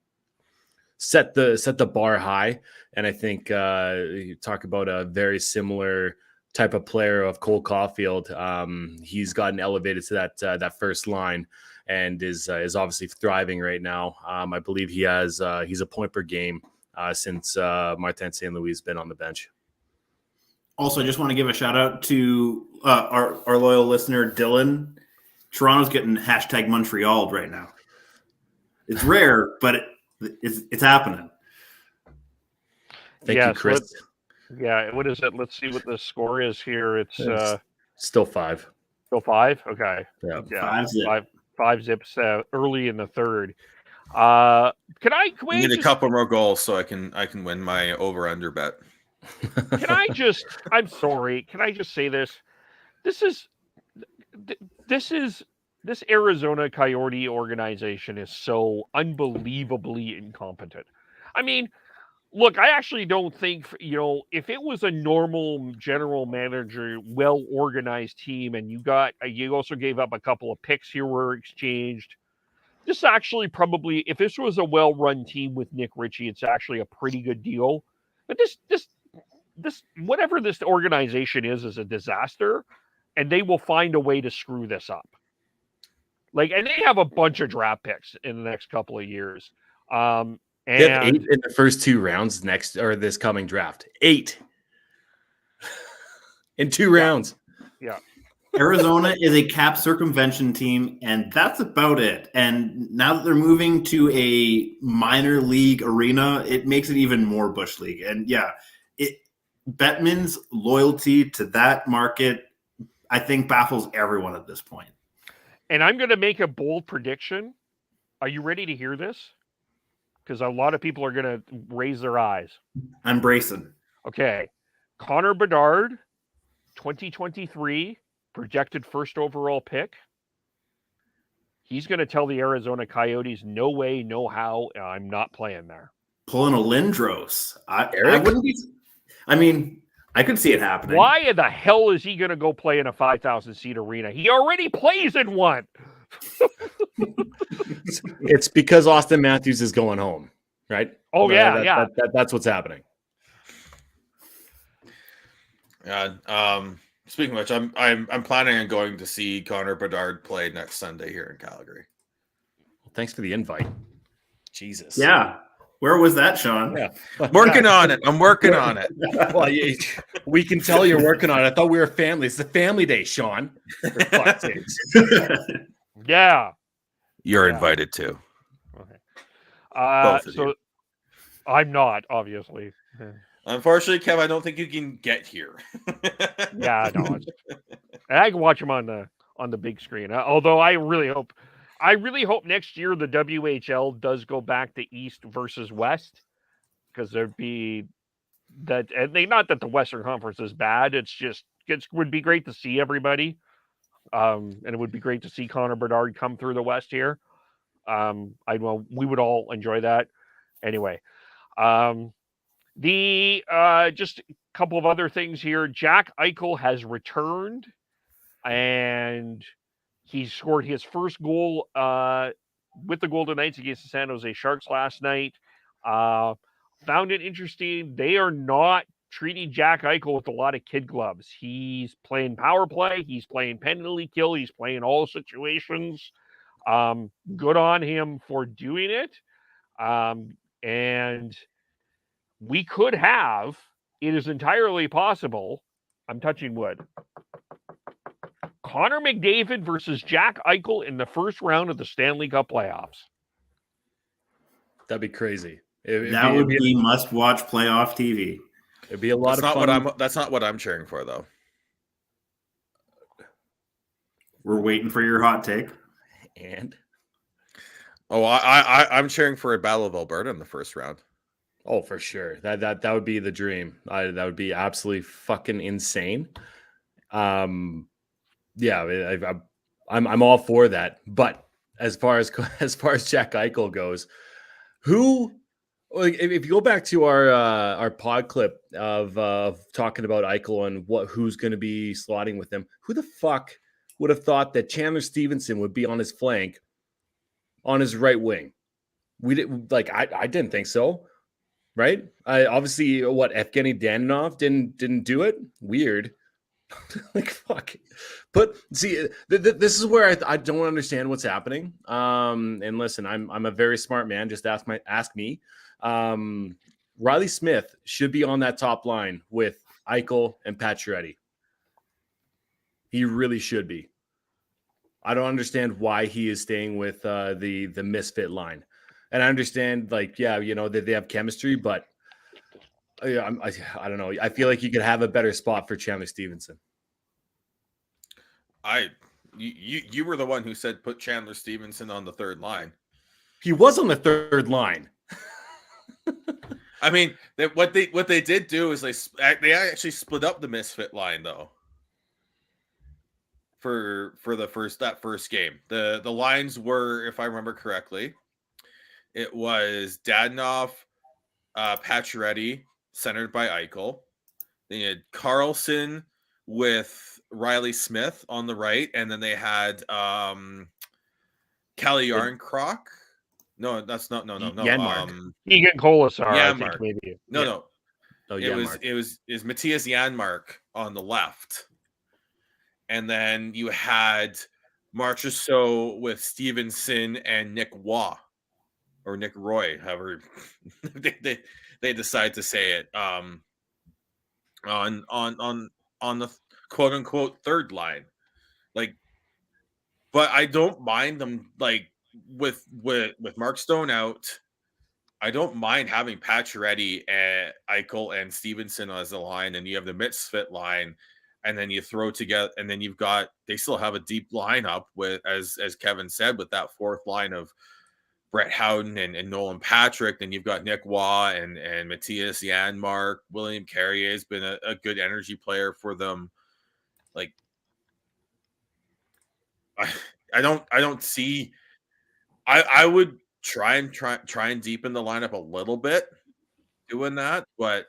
the bar high, and I think you talk about a very similar type of player of Cole Caulfield. He's gotten elevated to that first line, and is obviously thriving right now. I believe he's a point per game since Martin St. Louis has been on the bench. Also, I just want to give a shout out to our loyal listener, Dylan. Toronto's getting hashtag Montreal right now. It's rare, but it's happening. Thank you, Chris. What is it? Let's see what the score is here. It's still 5. Still 5? Okay. Yeah. 5 zips early in the third. Can we need a couple more goals so I can win my over-under bet. I'm sorry. Can I just say this? This Arizona Coyote organization is so unbelievably incompetent. I mean, look, I actually don't think, if it was a normal general manager, well-organized team, and you also gave up a couple of picks here were exchanged. This actually probably, if this was a well-run team with Nick Ritchie, it's actually a pretty good deal. But this whatever this organization is a disaster, and they will find a way to screw this up. And they have a bunch of draft picks in the next couple of years. And they have 8 in the first 2 rounds this coming draft. 8 in 2 rounds. Yeah. Arizona is a cap circumvention team, and that's about it. And now that they're moving to a minor league arena, it makes it even more Bush League. And Bettman's loyalty to that market, I think, baffles everyone at this point. And I'm going to make a bold prediction. Are you ready to hear this? Because a lot of people are going to raise their eyes. I'm bracing. Okay. Connor Bedard, 2023, projected first overall pick. He's going to tell the Arizona Coyotes, no way, no how, I'm not playing there. Pulling a Lindros. I wouldn't be. I mean, I could see it happening. Why in the hell is he going to go play in a 5,000-seat arena? He already plays in one. It's because Austin Matthews is going home, right? Oh, yeah. That's what's happening. Speaking of which, I'm planning on going to see Connor Bedard play next Sunday here in Calgary. Well, thanks for the invite. Jesus. Yeah. Where was that, Sean? Yeah. Working on it. I'm working on it. Well, we can tell you're working on it. I thought we were family. It's the family day, Sean. For fuck's sakes. Yeah. You're invited too. Okay. So I'm not, obviously. Unfortunately, Kev, I don't think you can get here. Yeah, no. I can watch him on the big screen. Although I really hope next year the WHL does go back to East versus West, because there'd be that, and not that the Western Conference is bad. It's just would be great to see everybody, and it would be great to see Connor Bedard come through the West here. We would all enjoy that. Anyway, just a couple of other things here. Jack Eichel has returned, and he scored his first goal with the Golden Knights against the San Jose Sharks last night. Found it interesting. They are not treating Jack Eichel with a lot of kid gloves. He's playing power play. He's playing penalty kill. He's playing all situations. Good on him for doing it. And we could have, it is entirely possible, I'm touching wood, Connor McDavid versus Jack Eichel in the first round of the Stanley Cup playoffs. That'd be crazy. That would be must-watch playoff TV. It'd be a lot of fun. That's not what I'm cheering for, though. We're waiting for your hot take. And I'm cheering for a Battle of Alberta in the first round. Oh, for sure. That would be the dream. That would be absolutely fucking insane. Yeah, I'm all for that. But as far as Jack Eichel goes, if you go back to our pod clip of talking about Eichel and who's going to be slotting with him, who the fuck would have thought that Chandler Stevenson would be on his flank on his right wing? We didn't I didn't think so. Right? Obviously, Evgeny Danilov didn't do it. Weird. Fuck. But see, this is where I don't understand what's happening. And listen, I'm a very smart man. Just ask me. Riley Smith should be on that top line with Eichel and Pacioretty. He really should be. I don't understand why he is staying with the misfit line. And I understand, that they have chemistry, but I don't know. I feel like you could have a better spot for Chandler Stevenson. You were the one who said put Chandler Stevenson on the third line. He was on the third line. I mean, what they did do is they actually split up the misfit line though. For that first game, the lines were, if I remember correctly, it was Dadonov, Pacioretty, centered by Eichel. Then you had Carlson with Riley Smith on the right, and then they had Calle Yarncroc. No, that's not no. Janmark. Egan Colasar, I think maybe. No. It was Matthias Janmark on the left. And then you had Marchessault with Stevenson and Nick Waugh, or Nick Roy, however they decide to say it. On the quote unquote third line, but I don't mind them with Mark Stone out. I don't mind having Pacioretty and Eichel and Stevenson as a line, and you have the misfit line. And then you throw together, and then they still have a deep lineup with, as Kevin said, with that fourth line of Brett Howden and Nolan Patrick. Then you've got Nick Waugh and Matthias Janmark. William Carrier has been a good energy player for them. I don't see. I would try and deepen the lineup a little bit doing that, but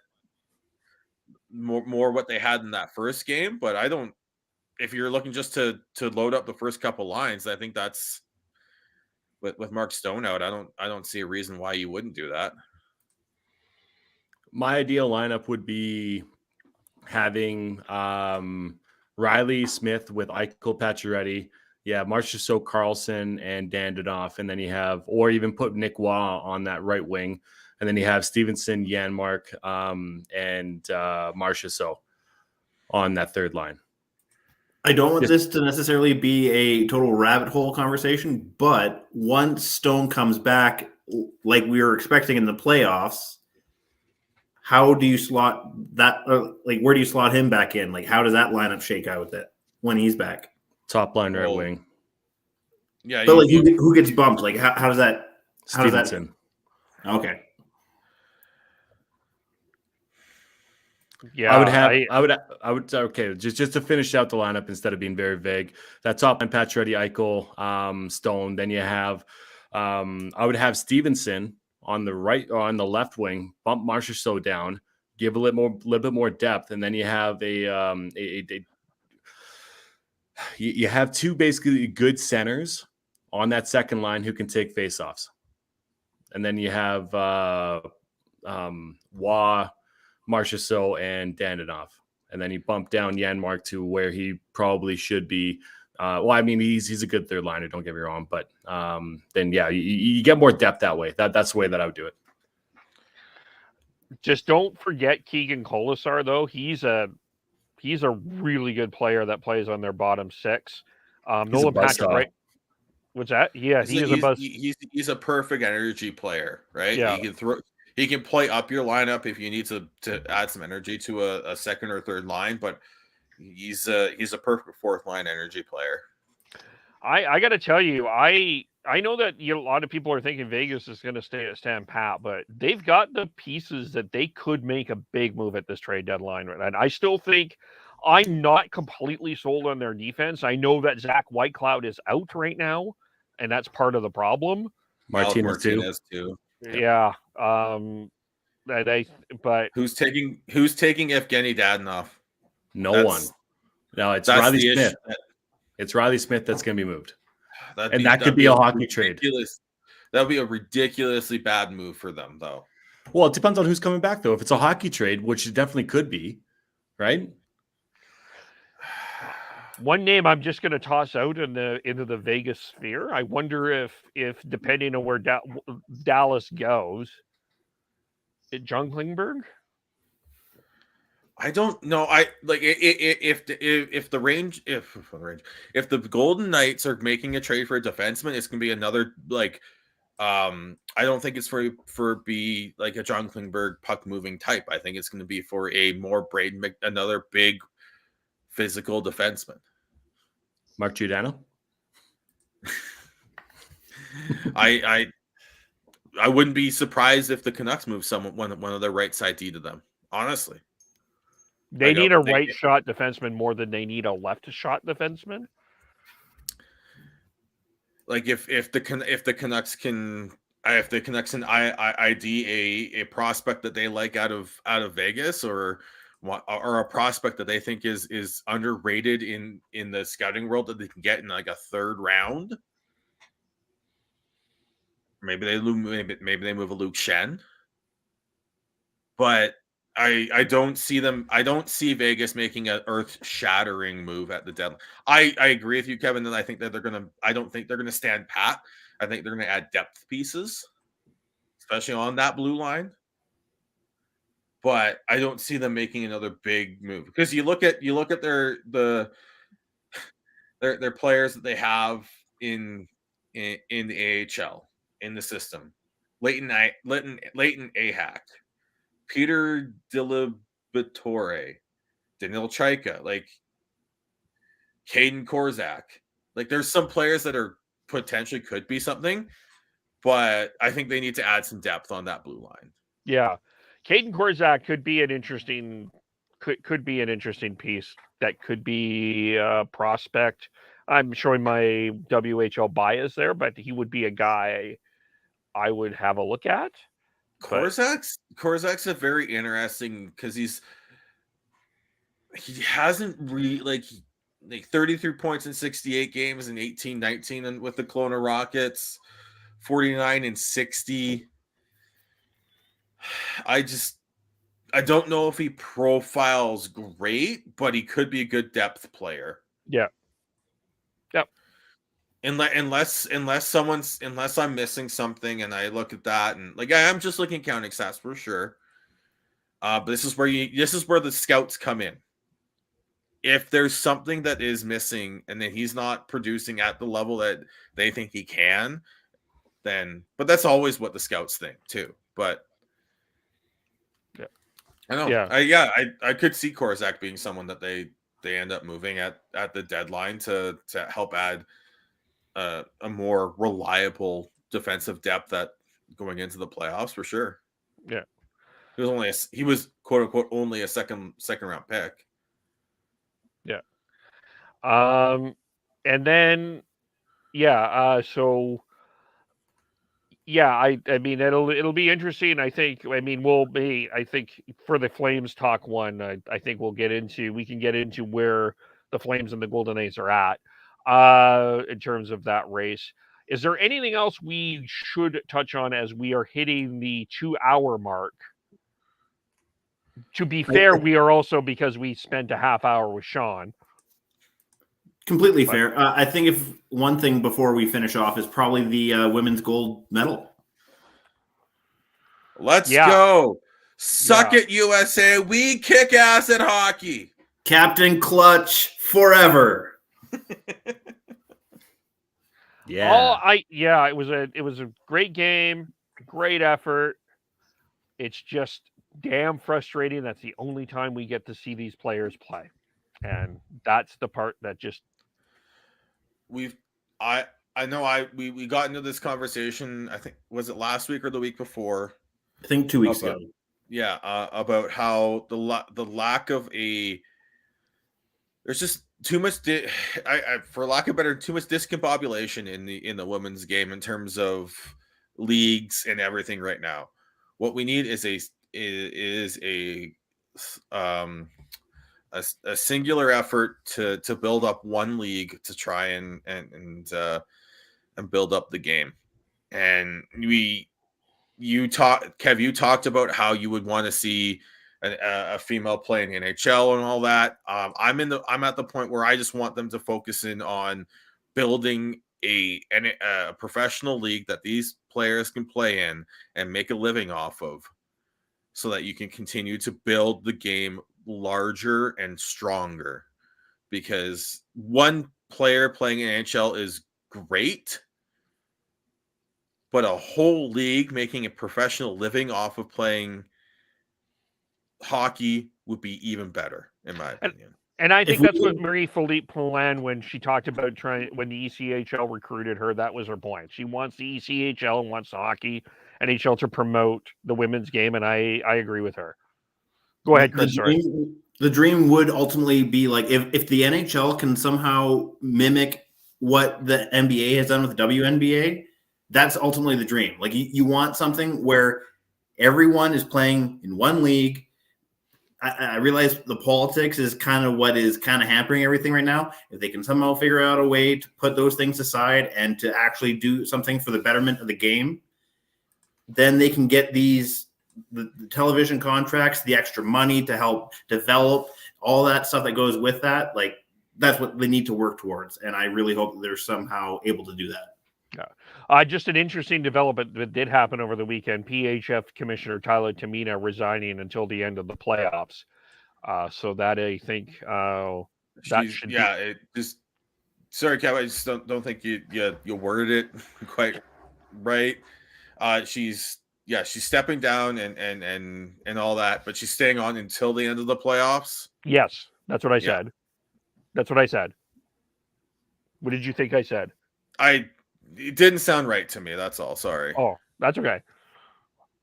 more what they had in that first game. But I don't, if you're looking just to load up the first couple lines, I think that's with Mark Stone out, I don't see a reason why you wouldn't do that. My ideal lineup would be having Riley Smith with Eichel, Pacioretty, Marchessault, Carlson, and Danilov, and then you have, or even put Nick Waugh on that right wing. And then you have Stevenson, Janmark, and Marchessault on that third line. I don't want this to necessarily be a total rabbit hole conversation, but once Stone comes back, like we were expecting in the playoffs, how do you slot that? Where do you slot him back in? How does that lineup shake out with it when he's back? Top line right wing. Yeah, but who gets bumped? How does that? Stevenson. Okay. Yeah, I would. Okay, just to finish out the lineup instead of being very vague. That top line: Pacioretty, Eichel, Stone. Then you have, I would have Stevenson on the right or on the left wing. Bump Marchessault down, give a little bit more depth, and then you have you have two basically good centers on that second line who can take faceoffs, and then you have Waugh, Marchessault, and Danilov. And then you bump down Janmark to where he probably should be. Well, I mean, he's a good third liner, don't get me wrong. But then, yeah, you get more depth that way. That's the way that I would do it. Just don't forget Keegan Colasar, though. He's a really good player that plays on their bottom six. Nolan Patrick, right? What's that? Yeah, he's a perfect energy player, right? Yeah. He can play up your lineup if you need to add some energy to a second or third line, but he's a perfect fourth line energy player. I got to tell you, I know that a lot of people are thinking Vegas is going to stand pat, but they've got the pieces that they could make a big move at this trade deadline. And I still think I'm not completely sold on their defense. I know that Zach Whitecloud is out right now, and that's part of the problem. Martinez too. Yeah. But who's taking Evgeny Dadonov? No one. No, it's Riley Smith. It's Riley Smith that's going to be moved. That could be a hockey trade. That would be a ridiculously bad move for them, though. Well, it depends on who's coming back, though. If it's a hockey trade, which it definitely could be, right? One name I'm just going to toss out into the Vegas sphere. I wonder if depending on where Dallas goes, John Klingberg. I don't know. I like if the Golden Knights are making a trade for a defenseman, it's going to be another like. I don't think it's for be like a John Klingberg puck moving type. I think it's going to be for a more another big physical defenseman. Mark Giordano. I wouldn't be surprised if the Canucks move one of their right side D to them. Honestly, they need a right shot defenseman more than they need a left shot defenseman. Like if the Canucks can ID a prospect that they like out of Vegas or a prospect that they think is underrated in the scouting world that they can get in like a third round. Maybe they move a Luke Shen. But I don't see Vegas making an earth-shattering move at the deadline. I agree with you, Kevin, that I don't think they're gonna stand pat. I think they're gonna add depth pieces, especially on that blue line. But I don't see them making another big move because you look at their players that they have in the AHL in the system. Leighton Ahak, Peter Dilibatore, Daniil Chaika, like Caden Korzak. Like there's some players that are potentially could be something, but I think they need to add some depth on that blue line. Yeah. Caden Korzak could be an interesting piece that could be a prospect. I'm showing my WHL bias there, but he would be a guy I would have a look at. Korzak's a very interesting because he hasn't really like 33 points in 68 games in 18-19 and with the Kelowna Rockets, 49 and 60. I don't know if he profiles great, but he could be a good depth player. Yeah. Yep. Unless I'm missing something and I look at that and like I'm just looking at counting stats for sure. But this is where the scouts come in. If there's something that is missing and then he's not producing at the level that they think he can, then but that's always what the scouts think too. But I know. Yeah. I could see Korzak being someone that they end up moving at the deadline to help add a more reliable defensive depth that going into the playoffs for sure. Yeah. He was quote unquote only a second round pick. Yeah. And then so yeah, I mean it'll be interesting. I think I think for the Flames talk one, I think we can get into where the Flames and the Golden Knights are at in terms of that race. Is there anything else we should touch on as we are hitting the 2-hour mark? To be fair, we are also, because we spent a half hour with Sean. Completely fair. I think if one thing before we finish off is probably the women's gold medal. Let's go. Suck it, USA. We kick ass at hockey. Captain Clutch forever. It was a great game, great effort. It's just damn frustrating. That's the only time we get to see these players play. And that's the part that just we got into this conversation, I think, was it last week or the week before? I think 2 weeks ago. Yeah, about how the lack of there's just too much for lack of better, too much discombobulation in the women's game in terms of leagues and everything right now. What we need is a singular effort to build up one league to try and build up the game. And you talked about how you would want to see a female playing NHL and all that. I'm at the point where I just want them to focus in on building a professional league that these players can play in and make a living off of, so that you can continue to build the game larger and stronger. Because one player playing in NHL is great, but a whole league making a professional living off of playing hockey would be even better, in my opinion. And I think that's what Marie-Philippe Poulin, when she talked about when the ECHL recruited her, that was her point. She wants the ECHL and wants the hockey NHL to promote the women's game, and I agree with her. Go ahead, Chris. The dream would ultimately be like if the NHL can somehow mimic what the NBA has done with the WNBA, that's ultimately the dream. Like you want something where everyone is playing in one league. I realize the politics is kind of what is kind of hampering everything right now. If they can somehow figure out a way to put those things aside and to actually do something for the betterment of the game, then they can get the television contracts, the extra money to help develop all that stuff that goes with that. Like that's what they need to work towards. And I really hope that they're somehow able to do that. Yeah. Just an interesting development that did happen over the weekend. PHF Commissioner Tyler Tamina resigning until the end of the playoffs. So that I think sorry, Kev, I just don't think you worded it quite right. She's stepping down and all that, but she's staying on until the end of the playoffs. Yes, that's what I said. That's what I said. What did you think I said? It didn't sound right to me. That's all. Sorry. Oh, that's okay.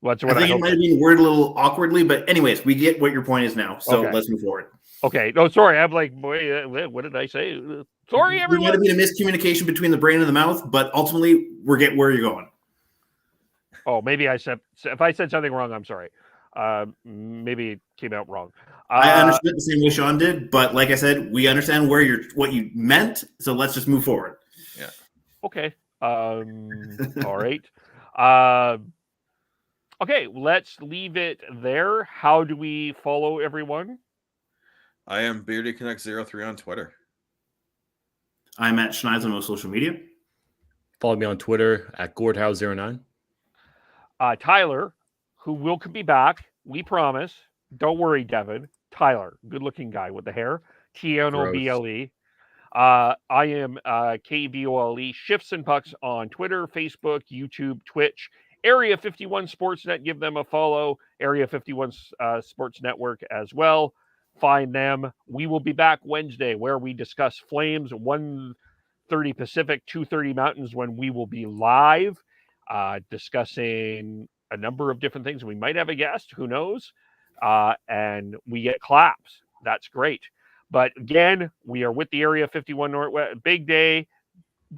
Well, that's what I think it might have been worded a little awkwardly, but anyways, we get what your point is now. So let's move forward. Okay. No, sorry. I'm like, boy, what did I say? Sorry, everyone. There might have been a miscommunication between the brain and the mouth, but ultimately, we're getting where you're going. Oh, maybe if I said something wrong, I'm sorry. Maybe it came out wrong. I understood the same way Sean did, but like I said, we understand what you meant. So let's just move forward. Yeah. Okay. All right. Okay, let's leave it there. How do we follow everyone? I am BeardyConnect03 on Twitter. I'm at Schneid's on most social media. Follow me on Twitter at Gordhouse09. Tyler, who will be back, we promise. Don't worry, Devin. Tyler, good-looking guy with the hair. TNOBLE. I am KBOLE, Shifts and Pucks on Twitter, Facebook, YouTube, Twitch, Area 51 Sportsnet. Give them a follow. Area 51 Sports Network as well. Find them. We will be back Wednesday where we discuss Flames, 1:30 Pacific, 2:30 Mountains, when we will be live discussing a number of different things. We might have a guest, who knows? And we get claps. That's great. But again, we are with the Area 51 Northwest. Big day.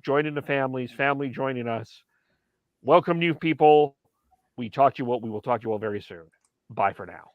Joining the families, family joining us. Welcome, new people. We will talk to you all very soon. Bye for now.